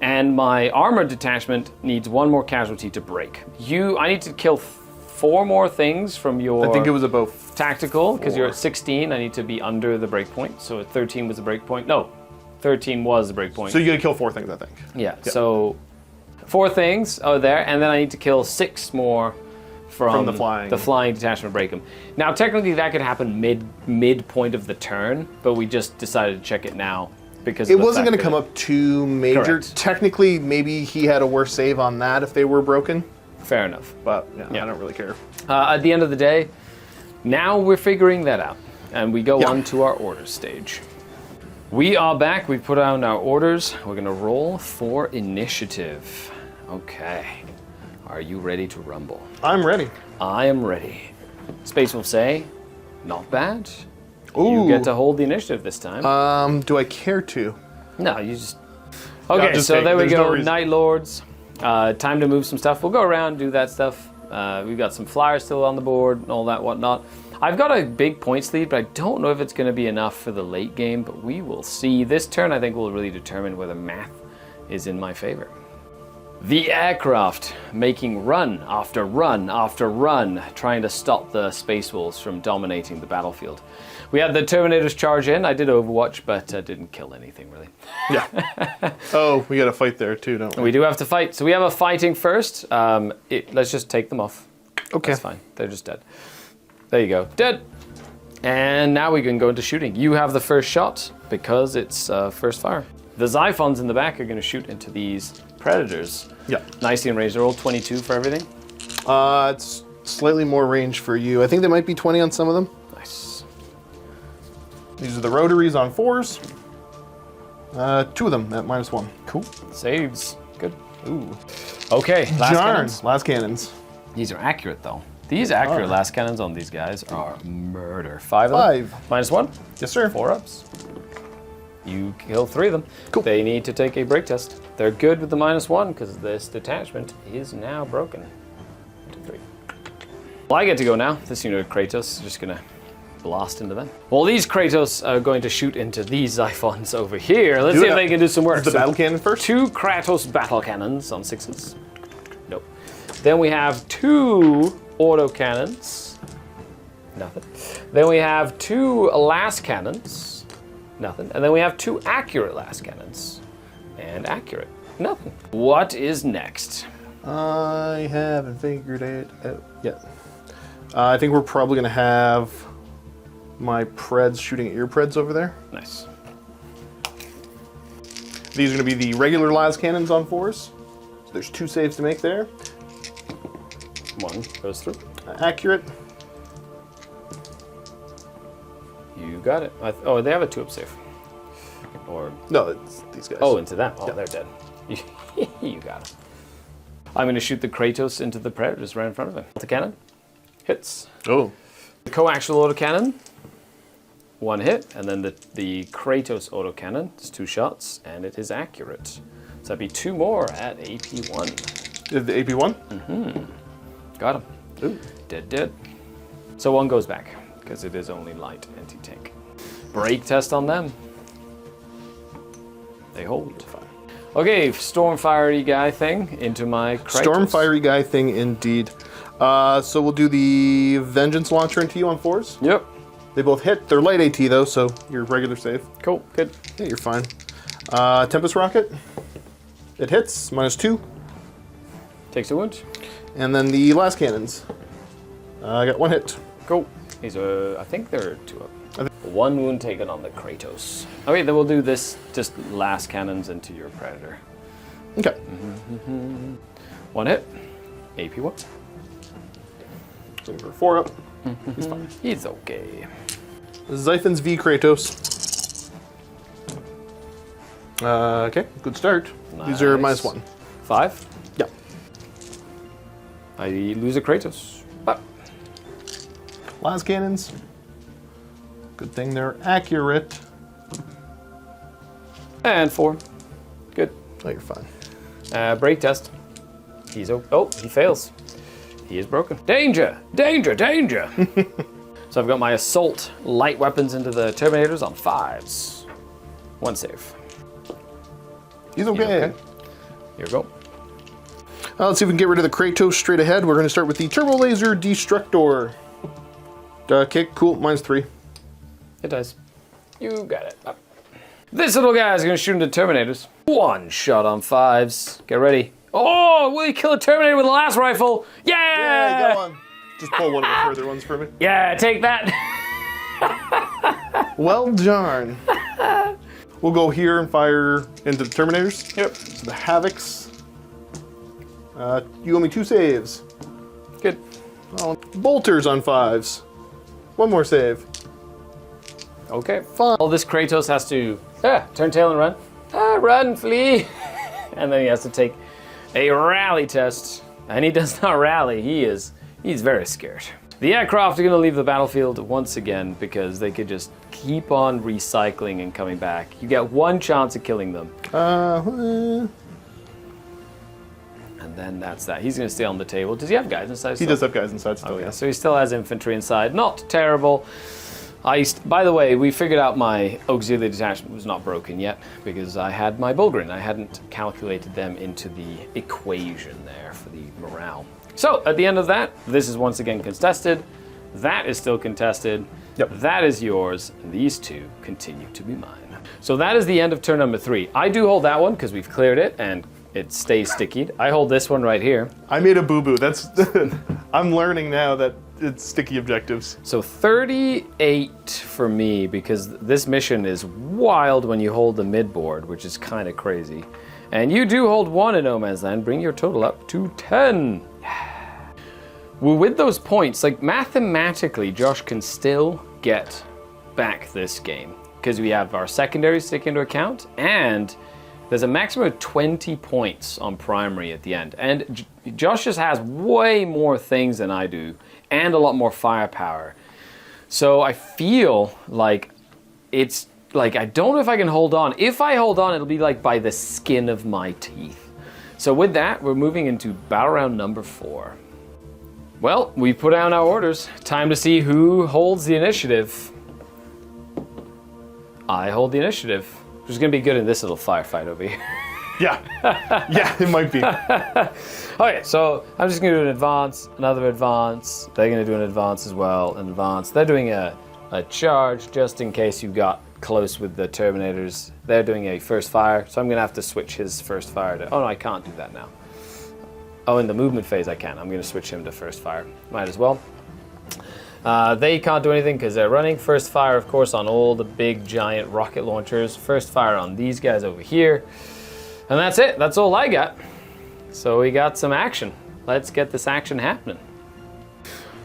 And my armored detachment needs 1 more casualty to break. I need to kill 4 more things from your... I think it was about tactical, because you're at 16. I need to be under the breakpoint. So 13 was the breakpoint. No, 13 was the breakpoint. So you got to kill 4 things, I think. Yeah, so 4 things are there, and then I need to kill 6 more from the flying detachment break them. Now, technically, that could happen midpoint of the turn, but we just decided to check it now because it wasn't going to come up too major. Correct. Technically, maybe he had a worse save on that if they were broken. Fair enough. But yeah. I don't really care. At the end of the day, now we're figuring that out, and we go on to our orders stage. We are back. We've put down our orders. We're going to roll for initiative. Okay. Are you ready to rumble? I'm ready. I am ready. Space will say, not bad. Ooh. You get to hold the initiative this time. Do I care to? No, you just... Okay, just so take it. there we There's go. no reason. Nightlords. Time to move some stuff. We'll go around, do that stuff. We've got some flyers still on the board and all that whatnot. I've got a big points lead, but I don't know if it's going to be enough for the late game, but we will see. This turn, I think, will really determine whether math is in my favor. The aircraft making run after run after run, trying to stop the Space Wolves from dominating the battlefield. We had the Terminators charge in. I did Overwatch, but didn't kill anything, really. Yeah. Oh, we got to fight there, too, don't we? We do have to fight. So we have a fighting first. Let's just take them off. Okay. That's fine. They're just dead. There you go. Dead. And now we can go into shooting. You have the first shot because it's first fire. The Xiphons in the back are going to shoot into these Predators. Yeah. Nicely and Razor roll 22 for everything. It's slightly more range for you. I think there might be 20 on some of them. Nice. These are the rotaries on 4s. 2 of them at -1. Cool. Saves. Good. Ooh. Okay. Last cannons. Last cannons. These are accurate though. These accurate last cannons on these guys are murder. 5 of them. 5. -1. Yes, sir. 4 ups. You kill 3 of them. Cool. They need to take a break test. They're good with the -1 because this detachment is now broken. 1, 2, 3. Well, I get to go now. This unit of Kratos is just gonna blast into them. Well, these Kratos are going to shoot into these Xiphons over here. Let's see if they can do some work. Is the battle cannon first? 2 Kratos battle cannons on 6s. Nope. Then we have 2 auto cannons. Nothing. Then we have 2 last cannons. Nothing. And then we have 2 accurate last cannons. And accurate. Nothing. What is next? I haven't figured it out yet. I think we're probably going to have my Preds shooting at your Preds over there. Nice. These are going to be the regular las cannons on 4s. So there's 2 saves to make there. 1 goes through. Accurate. You got it. Oh, they have a 2-up save. Or... No, it's these guys. Oh, into them. Oh, Yeah. they're dead. You got it. I'm going to shoot the Kratos into the Predators right in front of him. The cannon. Hits. Oh. The coaxial autocannon. 1 hit. And then the Kratos autocannon. It's 2 shots. And it is accurate. So that'd be 2 more at AP1. Is the AP1? Got him. Ooh. Dead. So 1 goes back. Because it is only light anti-tank. Break test on them. They hold. Okay, Stormfire guy thing into my Kratos. Stormfire guy thing, indeed. So we'll do the Vengeance launcher into you on 4s. Yep. They both hit. They're light AT though, so you're regular save. Cool. Good. Yeah, you're fine. Tempest rocket. It hits, -2. Takes a wound. And then the last cannons. I got 1 hit. Go. These are, I think there are 2 of them. 1 wound taken on the Kratos. Okay, then we'll do this, just last cannons into your Predator. Okay. 1 hit. AP1. So we're 4 up. He's fine. He's okay. Xiphons v Kratos. Okay, good start. These are Nice. -1. 5. Yeah. I lose a Kratos. But Las cannons. Good thing they're accurate. and 4. Good. Oh, you're fine. Break test. He's oh, he fails. He is broken. Danger! Danger! Danger! So I've got my assault light weapons into the Terminators on 5s. 1 save. He's okay. Okay. Here we go. Let's see if we can get rid of the Kratos straight ahead. We're going to start with the Turbo Laser Destructor. Okay, cool. -3. It does. You got it. Up. This little guy is going to shoot into Terminators. 1 shot on 5s. Get ready. Oh, will he kill a Terminator with a last rifle? Yeah! Yeah, go on. Just pull one of the further ones for me. Yeah, take that. Well darn. We'll go here and fire into the Terminators. Yep. So the Havocs. You owe me 2 saves. Good. Oh, bolters on 5s. 1 more save. Okay. Fine. All this Kratos has to turn tail and run. Run, flee. And then he has to take a rally test. And he does not rally. He's very scared. The aircraft are going to leave the battlefield once again because they could just keep on recycling and coming back. You get 1 chance of killing them. And then that's that. He's going to stay on the table. Does he have guys inside still? He does have guys inside still, Okay, yeah. so he still has infantry inside. Not terrible. By the way, we figured out my auxiliary detachment was not broken yet because I had my Bulgrin. I hadn't calculated them into the equation there for the morale. So at the end of that, this is once again contested. That is still contested. Yep. That is yours. And these 2 continue to be mine. So that is the end of turn number 3. I do hold that one because we've cleared it and it stays stickied. I hold this one right here. I made a boo-boo. That's I'm learning now that it's sticky objectives. So 38 for me because this mission is wild when you hold the midboard, which is kind of crazy. And you do hold 1 in No Man's Land, bring your total up to 10. Well, with those points, like mathematically, Josh can still get back this game because we have our secondaries to take into account and there's a maximum of 20 points on primary at the end. And Josh just has way more things than I do and a lot more firepower. So I feel like it's like, I don't know if I can hold on. If I hold on, it'll be like by the skin of my teeth. So with that, we're moving into battle round number 4. Well, we put down our orders. Time to see who holds the initiative. I hold the initiative. Which is going to be good in this little firefight over here. Yeah. Yeah, it might be. Okay, so I'm just going to do an advance, another advance. They're going to do an advance as well, an advance. They're doing a charge just in case you got close with the Terminators. They're doing a first fire, so I'm going to have to switch his first fire to... Oh, no, I can't do that now. Oh, in the movement phase I can. I'm going to switch him to first fire. Might as well. They can't do anything because they're running. First fire, of course, on all the big, giant rocket launchers. First fire on these guys over here. And that's it. That's all I got. So we got some action. Let's get this action happening.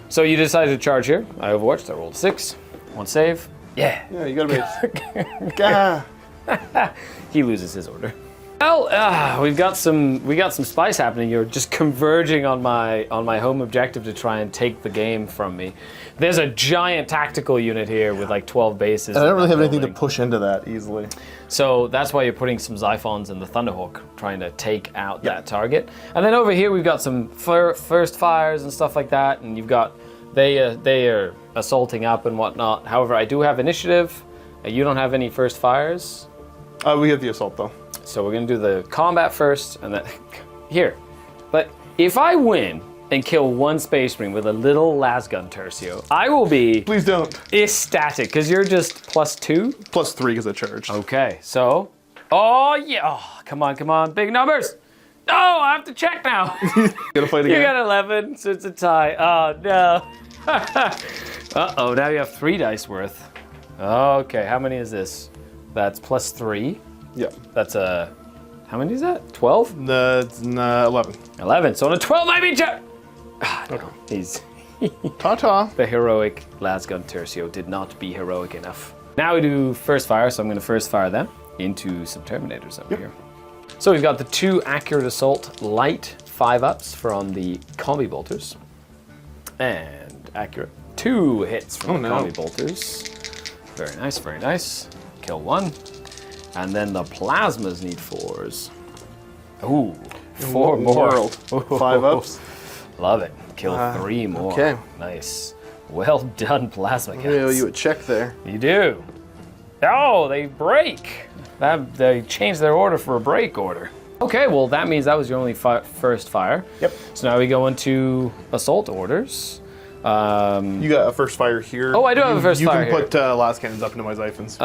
So you decided to charge here. I overwatched. I rolled 6. 1 save. Yeah. Yeah, you gotta be... Gah. He loses his order. Well, we got some spice happening here, just converging on my home objective to try and take the game from me. There's a giant tactical unit here with like 12 bases. I don't really have anything to push into that easily. So that's why you're putting some Xiphons and the Thunderhawk trying to take out that target. And then over here we've got some first fires and stuff like that, and you've got they are assaulting up and whatnot. However, I do have initiative. You don't have any first fires. We have the assault though. So we're gonna do the combat first, and then here. But if I win and kill 1 Space Marine with a little lasgun tercio, I will be Please don't. ecstatic because you're just +2. +3 because I charged. Okay, so Oh, yeah. Oh, come on. Big numbers. Oh, I have to check now. Gonna fight again. You got 11, so it's a tie. Oh, no. Uh-oh, now you have 3 dice worth. Okay, how many is this? That's plus 3. Yeah. That's a... How many is that? 12? That's 11. 11. So on a 12, I beat you! No, he's... Ta-ta. The heroic Lasgun Tercio did not be heroic enough. Now we do first fire, so I'm going to first fire them into some Terminators over here. So we've got the 2 Accurate Assault Light 5-ups from the Combi Bolters. And accurate 2 hits from the Combi Bolters. Very nice, very nice. Kill 1. And then the Plasmas need 4s. Ooh, 4 more. 5 ups. Love it. Kill 3 more. Okay. Nice. Well done, Plasma Cats. I owe you a check there. You do. Oh, they break. They changed their order for a break order. Okay, well that means that was your only first fire. Yep. So now we go into assault orders. You got a first fire here. Oh, I do have a first fire You can put last cannons up into my Xiphons.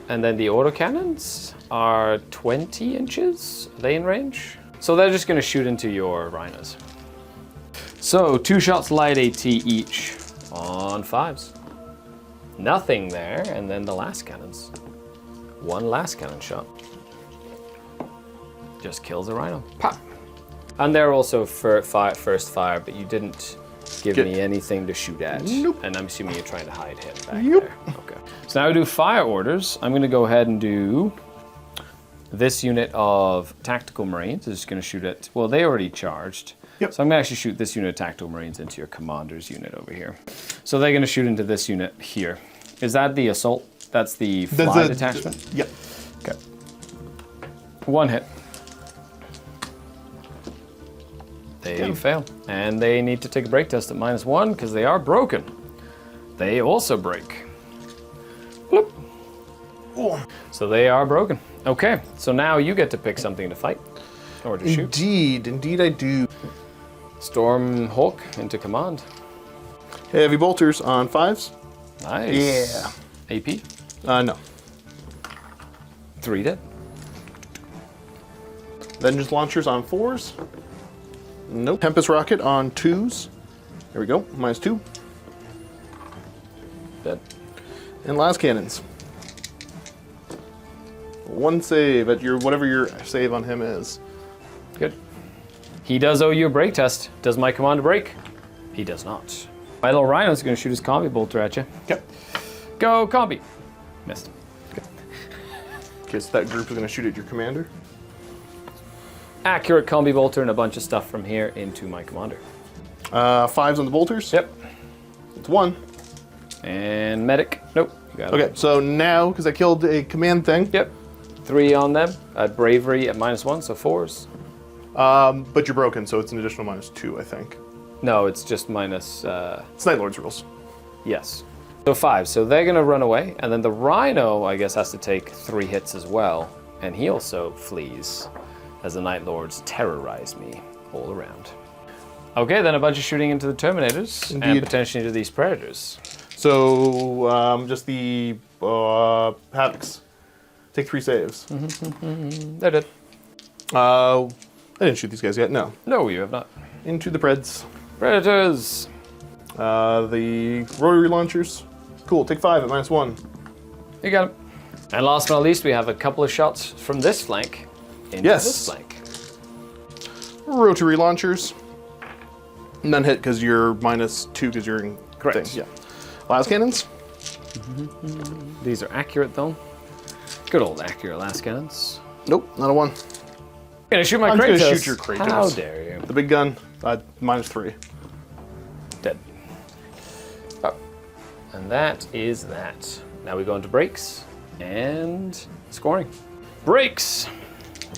And then the autocannons are 20 inches. Are they in range? So they're just going to shoot into your rhinos. So 2 shots light AT each on 5s. Nothing there, and then the last cannons. 1 last cannon shot. Just kills a rhino. Pop! And they're also first fire, but you didn't give me anything to shoot at. Nope. And I'm assuming you're trying to hide him back there. Okay. So now we do fire orders. I'm going to go ahead and do this unit of Tactical Marines. Is just going to shoot at, well, they already charged. Yep. So I'm going to actually shoot this unit of Tactical Marines into your Commander's unit over here. So they're going to shoot into this unit here. Is that the assault? That's the fly detachment? Yep. Okay. 1 hit. They fail. And they need to take a break test at -1 because they are broken. They also break. Bloop. So they are broken. Okay, so now you get to pick something to fight or to shoot. Indeed I do. Storm Hawk into command. Heavy bolters on 5s. Nice. Yeah. AP? No. 3 dead. Vengeance launchers on 4s. Nope. Tempest rocket on 2s. There we go. -2. Dead. And last cannons. 1 save at your whatever your save on him is. Good. He does owe you a break test. Does my commander break? He does not. My little rhino's going to shoot his combi bolter at you. Yep. Go combi. Missed. Good. Okay, so that group is going to shoot at your commander. Accurate combi bolter and a bunch of stuff from here into my commander. 5s on the bolters. Yep. It's 1. And medic. Nope. You got it. Okay, so now because I killed a command thing. Yep. 3 on them. Bravery at -1, so 4s. But you're broken, so it's an additional -2, I think. No, it's just minus. It's Nightlords rules. Yes. So 5. So they're going to run away, and then the rhino, I guess, has to take 3 hits as well, and he also flees as the Nightlords terrorize me all around. Okay, then a bunch of shooting into the Terminators and Indeed. potentially into these Predators. So just the Havocs. Take 3 saves. They're dead. I didn't shoot these guys yet. No. No, you have not. Into the Preds. Predators. The rotary launchers. Cool. Take 5 at -1. You got him. And last but not least, we have a couple of shots from this flank into Yes. this flank. Rotary launchers. None hit because you're -2 because you're in Correct. thing. Yeah. Las cannons. These are accurate, though. Good old accurate last cannons. Nope, not a 1. Gonna shoot my I'm Kratos. just gonna shoot your Kratos. How dare you? The big gun. -3. Dead. Oh. And that is that. Now we go into breaks and scoring. Breaks.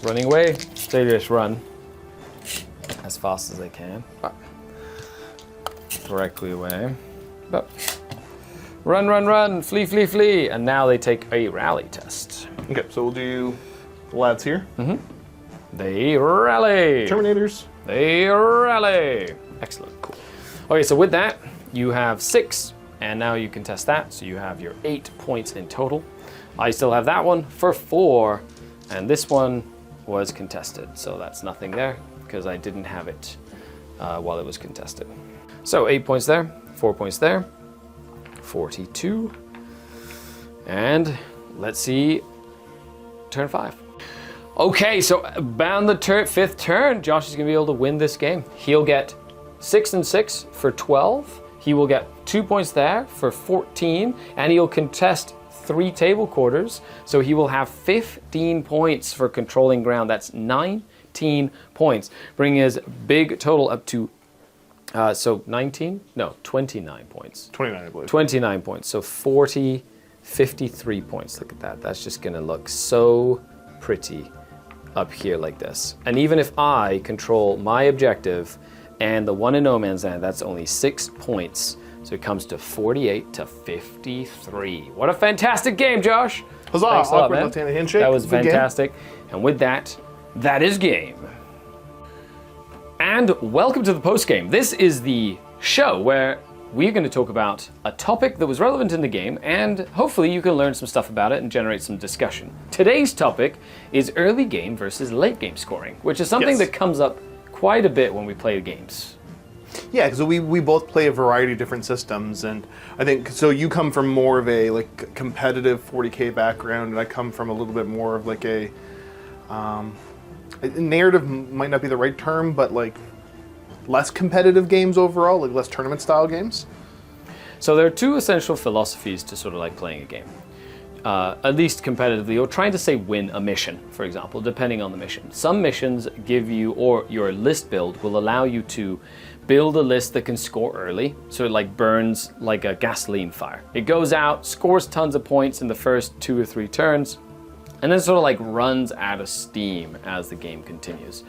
Running away. They just run as fast as they can. Ah. Directly away. But run, run, run. Flee, flee, flee. And now they take a rally test. Okay, so we'll do the lads here. They rally. Terminators. They rally. Excellent. Cool. Okay, so with that, you have 6 and now you can test that. So you have your 8 points in total. I still have that one for 4, and this one was contested. So that's nothing there because I didn't have it while it was contested. So 8 points there, 4 points there, 42. And let's see, turn 5. Okay, so bound the 5th turn, Josh is gonna be able to win this game. He'll get 6 and 6 for 12. He will get 2 points there for 14, and he'll contest 3 table quarters. So he will have 15 points for controlling ground. That's 19 points, bringing his big total up to, 29 points. 29, I believe. 29 points, so 53 points. Look at that. That's just gonna look so pretty up here like this. And even if I control my objective and the one in no man's land, that's only 6 points. So it comes to 48 to 53. What a fantastic game, Josh. Huzzah, Thanks a lot, awkward man. left-handed handshake. That was Good game. fantastic. And with that, that is game. And welcome to the post game. This is the show where we're going to talk about a topic that was relevant in the game, and hopefully you can learn some stuff about it and generate some discussion. Today's topic is early game versus late game scoring, which is something Yes. that comes up quite a bit when we play games. Yeah, because we both play a variety of different systems, and I think so. You come from more of a like competitive 40K background, and I come from a little bit more of like a narrative might not be the right term, but like less competitive games overall, like less tournament style games. So there are 2 essential philosophies to sort of like playing a game. At least competitively, or trying to say win a mission, for example, depending on the mission. Some missions give you, or your list build will allow you to build a list that can score early, so it like burns like a gasoline fire. It goes out, scores tons of points in the first 2 or 3 turns, and then sort of like runs out of steam as the game continues.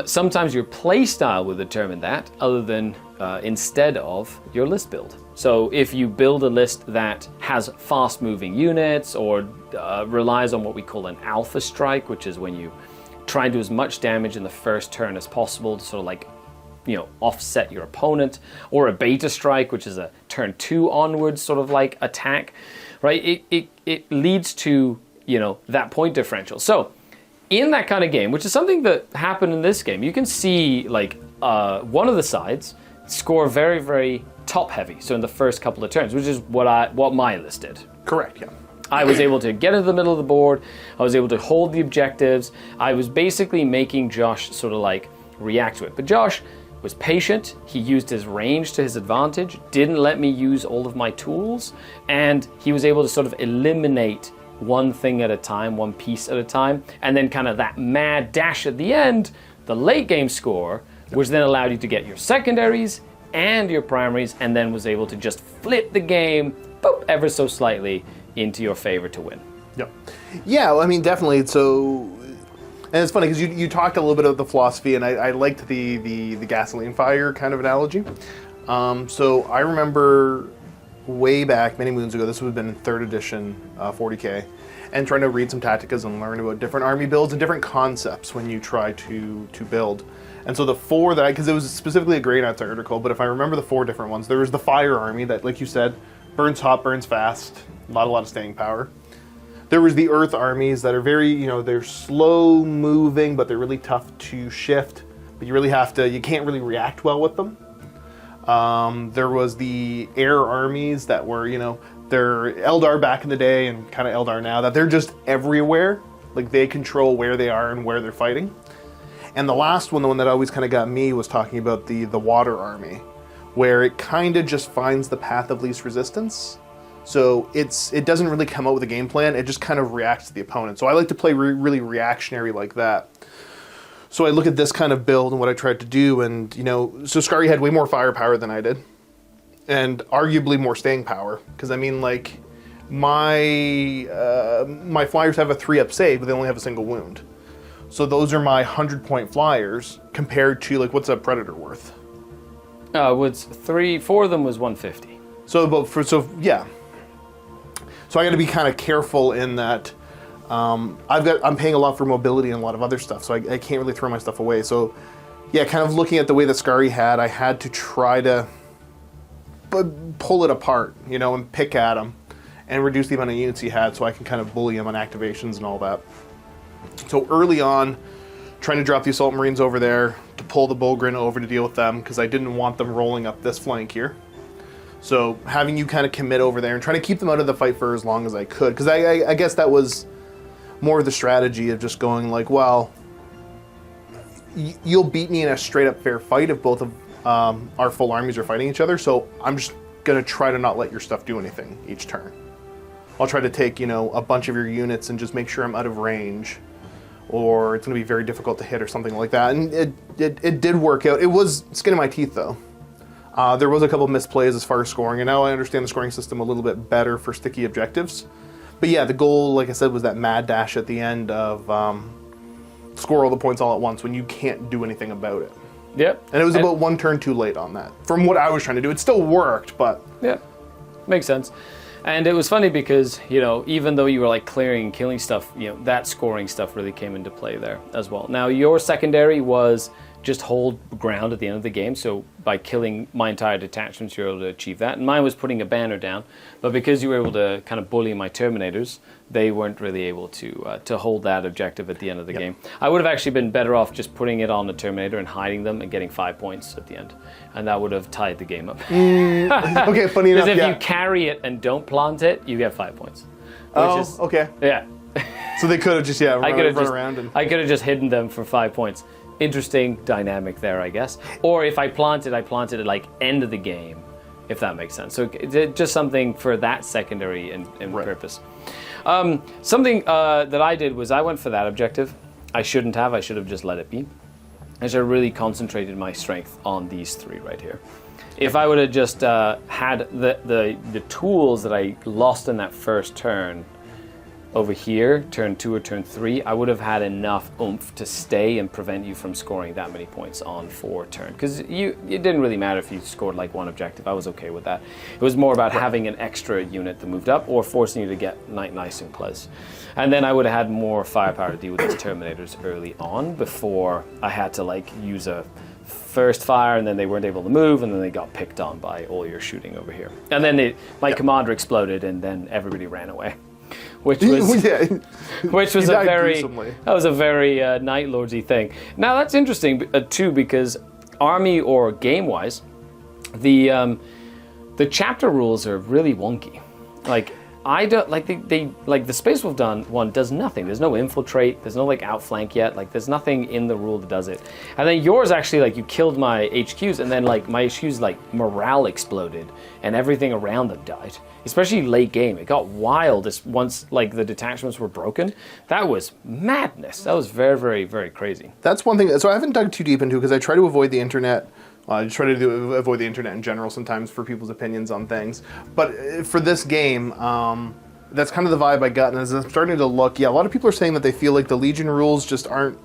Sometimes your play style will determine that, other than instead of your list build. So if you build a list that has fast moving units or relies on what we call an alpha strike, which is when you try and do as much damage in the first turn as possible to sort of like, offset your opponent, or a beta strike, which is a turn 2 onwards sort of like attack, right? It leads to, that point differential. So in that kind of game, which is something that happened in this game, you can see like one of the sides score very, very top heavy. So in the first couple of turns, which is what my list did. Correct, yeah. I was able to get into the middle of the board. I was able to hold the objectives. I was basically making Josh sort of like react to it. But Josh was patient. He used his range to his advantage, didn't let me use all of my tools, and he was able to sort of eliminate one thing at a time, one piece at a time, and then kind of that mad dash at the end, the late game score, which then allowed you to get your secondaries and your primaries, and then was able to just flip the game boop, ever so slightly into your favor to win. Yep. Yeah, I mean, definitely. So, and it's funny because you talked a little bit about the philosophy, and I liked the gasoline fire kind of analogy. So I remember way back, many moons ago, this would have been in 3rd edition 40K, and trying to read some tacticas and learn about different army builds and different concepts when you try to build. And so the 4 that because it was specifically a Grey Knights article, but if I remember the 4 different ones, there was the fire army that, like you said, burns hot, burns fast, not a lot of staying power. There was the earth armies that are very, they're slow moving, but they're really tough to shift. But you can't really react well with them. There was the air armies that were, they're Eldar back in the day and kind of Eldar now, that they're just everywhere. Like they control where they are and where they're fighting. And the last one, the one that always kind of got me, was talking about the water army, where it kind of just finds the path of least resistance. So it doesn't really come out with a game plan, it just kind of reacts to the opponent. So I like to play really reactionary like that. So I look at this kind of build and what I tried to do, and so Skari had way more firepower than I did, and arguably more staying power. Because I mean, like my flyers have a 3-up save, but they only have a single wound. So those are my 100-point flyers compared to like what's a predator worth? Was 4 of them was 150. Yeah. So I got to be kind of careful in that. I'm paying a lot for mobility and a lot of other stuff, so I can't really throw my stuff away. So, yeah, kind of looking at the way that Skari had, I had to try to pull it apart, you know, and pick at them, and reduce the amount of units he had, so I can kind of bully him on activations and all that. So early on, trying to drop the Assault Marines over there to pull the Bogren over to deal with them, because I didn't want them rolling up this flank here. So having you kind of commit over there and trying to keep them out of the fight for as long as I could, because I guess that was more of the strategy of just going like, well, you'll beat me in a straight up fair fight if both of our full armies are fighting each other, so I'm just going to try to not let your stuff do anything each turn. I'll try to take, you know, a bunch of your units and just make sure I'm out of range, or it's going to be very difficult to hit or something like that. And it did work out. It was skin of my teeth, though. There was a couple of misplays as far as scoring, and now I understand the scoring system a little bit better for sticky objectives. But yeah, the goal, like I said, was that mad dash at the end of score all the points all at once when you can't do anything about it. Yep. And it was about one turn too late on that. From what I was trying to do, it still worked, but... Yeah, makes sense. And it was funny because, you know, even though you were like clearing and killing stuff, you know, that scoring stuff really came into play there as well. Now, your secondary was just hold ground at the end of the game. So by killing my entire detachments, you're able to achieve that. And mine was putting a banner down. But because you were able to kind of bully my Terminators, they weren't really able to hold that objective at the end of the game. I would have actually been better off just putting it on the Terminator and hiding them and getting 5 points at the end. And that would have tied the game up. Okay, funny enough, Because if you carry it and don't plant it, you get 5 points. Okay. Yeah. So they could have just, run around. And... I could have just hidden them for 5 points. Interesting dynamic there, I guess. Or if I planted at like end of the game, if that makes sense. So just something for that secondary and purpose. Something that I did was I went for that objective. I shouldn't have. I should have just let it be. I should have really concentrated my strength on these three right here. If I would have just had the tools that I lost in that first turn over here, turn 2 or turn 3, I would have had enough oomph to stay and prevent you from scoring that many points on 4 turn. Because it didn't really matter if you scored like one objective. I was okay with that. It was more about having an extra unit that moved up or forcing you to get nice and close. And then I would have had more firepower to deal with these Terminators early on before I had to like use a first fire, and then they weren't able to move, and then they got picked on by all your shooting over here. And then my commander exploded, and then everybody ran away. Which was a very Nightlordsy thing. Now that's interesting too, because army or game wise, the chapter rules are really wonky. Like I don't like they like the Space Wolf one does nothing. There's no infiltrate. There's no like outflank yet. Like there's nothing in the rule that does it. And then yours actually like you killed my HQs, and then like my HQs like morale exploded and everything around them died. Especially late game, it got wild once like the detachments were broken. That was madness. That was very, very, very crazy. That's one thing. So I haven't dug too deep into because I try to avoid the internet. I just try to avoid the internet in general sometimes for people's opinions on things. But for this game, that's kind of the vibe I got. And as I'm starting to look, a lot of people are saying that they feel like the Legion rules just aren't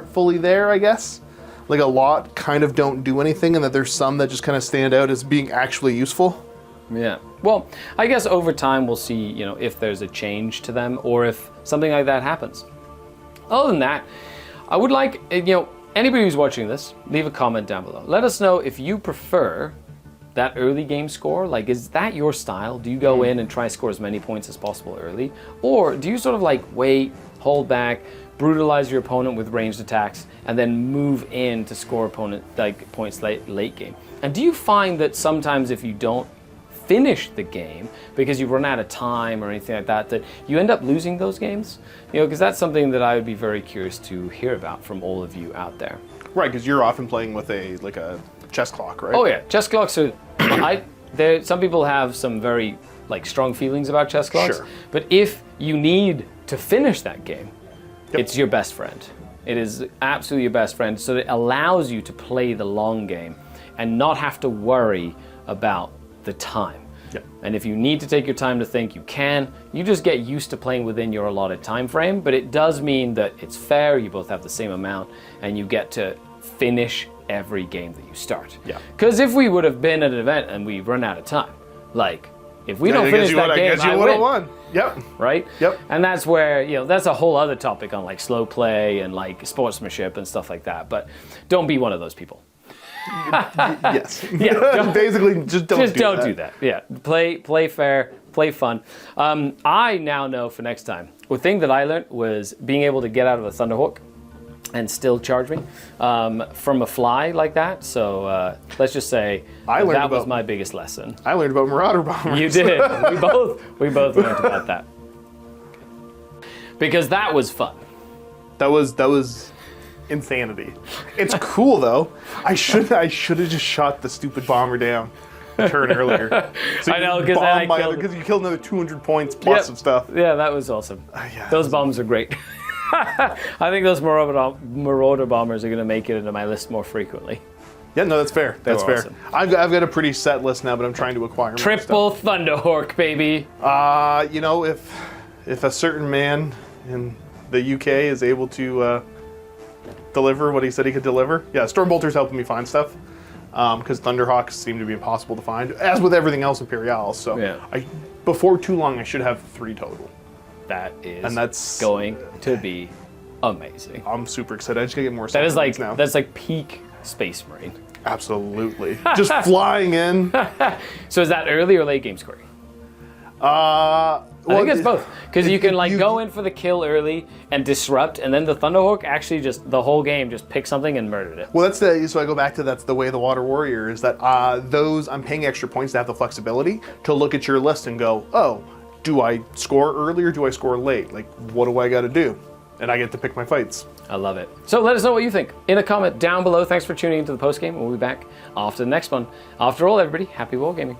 fully there, I guess. Like a lot kind of don't do anything, and that there's some that just kind of stand out as being actually useful. Yeah. Well, I guess over time we'll see, you know, if there's a change to them or if something like that happens. Other than that, I would like, you know, anybody who's watching this, leave a comment down below. Let us know if you prefer that early game score. Like, is that your style? Do you go in and try to score as many points as possible early? Or do you sort of like wait, hold back, brutalize your opponent with ranged attacks, and then move in to score opponent like points late game? And do you find that sometimes if you don't finish the game because you run out of time or anything like that, that you end up losing those games? You know, because that's something that I would be very curious to hear about from all of you out there. Right, because you're often playing with a chess clock, right? Oh yeah, chess clocks are. Some people have some very like strong feelings about chess clocks. Sure. But if you need to finish that game, it's your best friend. It is absolutely your best friend. So it allows you to play the long game and not have to worry about the time. Yep. And if you need to take your time to think, you can. You just get used to playing within your allotted time frame, but it does mean that it's fair, you both have the same amount, and you get to finish every game that you start. Yeah. Because if we would have been at an event and we run out of time, like, if we don't finish that game, I win. Won. Yep. Right? Yep. And that's where, you know, that's a whole other topic on like slow play and like sportsmanship and stuff like that, but don't be one of those people. Yes. Yeah. Basically, just don't do that. Yeah. Play fair, play fun. I now know for next time. The thing that I learned was being able to get out of a Thunderhawk and still charge me from a fly like that. So let's just say that was my biggest lesson. I learned about Marauder bombers. You did. we both learned about that. Because that was fun. That was insanity. It's cool though. I should have just shot the stupid bomber down a turn earlier. So I know, because you killed another 200 points plus of stuff. Yeah, that was awesome. Yeah, those bombs are great. I think those Marauder bombers are going to make it into my list more frequently. Yeah, no, that's fair. That's fair. Awesome. I've got a pretty set list now, but I'm trying to acquire more Triple stuff. Thunderhawk, baby. You know, if a certain man in the UK is able to deliver what he said he could deliver, yeah, Stormbolter's helping me find stuff because Thunderhawks seem to be impossible to find, as with everything else Imperialis. So yeah. Before too long, I should have 3 total. That's going to be amazing. I'm super excited. I just gotta get more stuff. That's like peak Space Marine. Absolutely. Just flying in. So is that early or late game scoring? I think it's both, because you can go in for the kill early and disrupt, and then the Thunderhawk actually just the whole game just picked something and murdered it. Well, so I go back to that's the way of the Water Warrior is that I'm paying extra points to have the flexibility to look at your list and go, oh, do I score early or do I score late? Like, what do I got to do? And I get to pick my fights. I love it. So let us know what you think in a comment down below. Thanks for tuning into the postgame. We'll be back after the next one. After all, everybody, happy wargaming.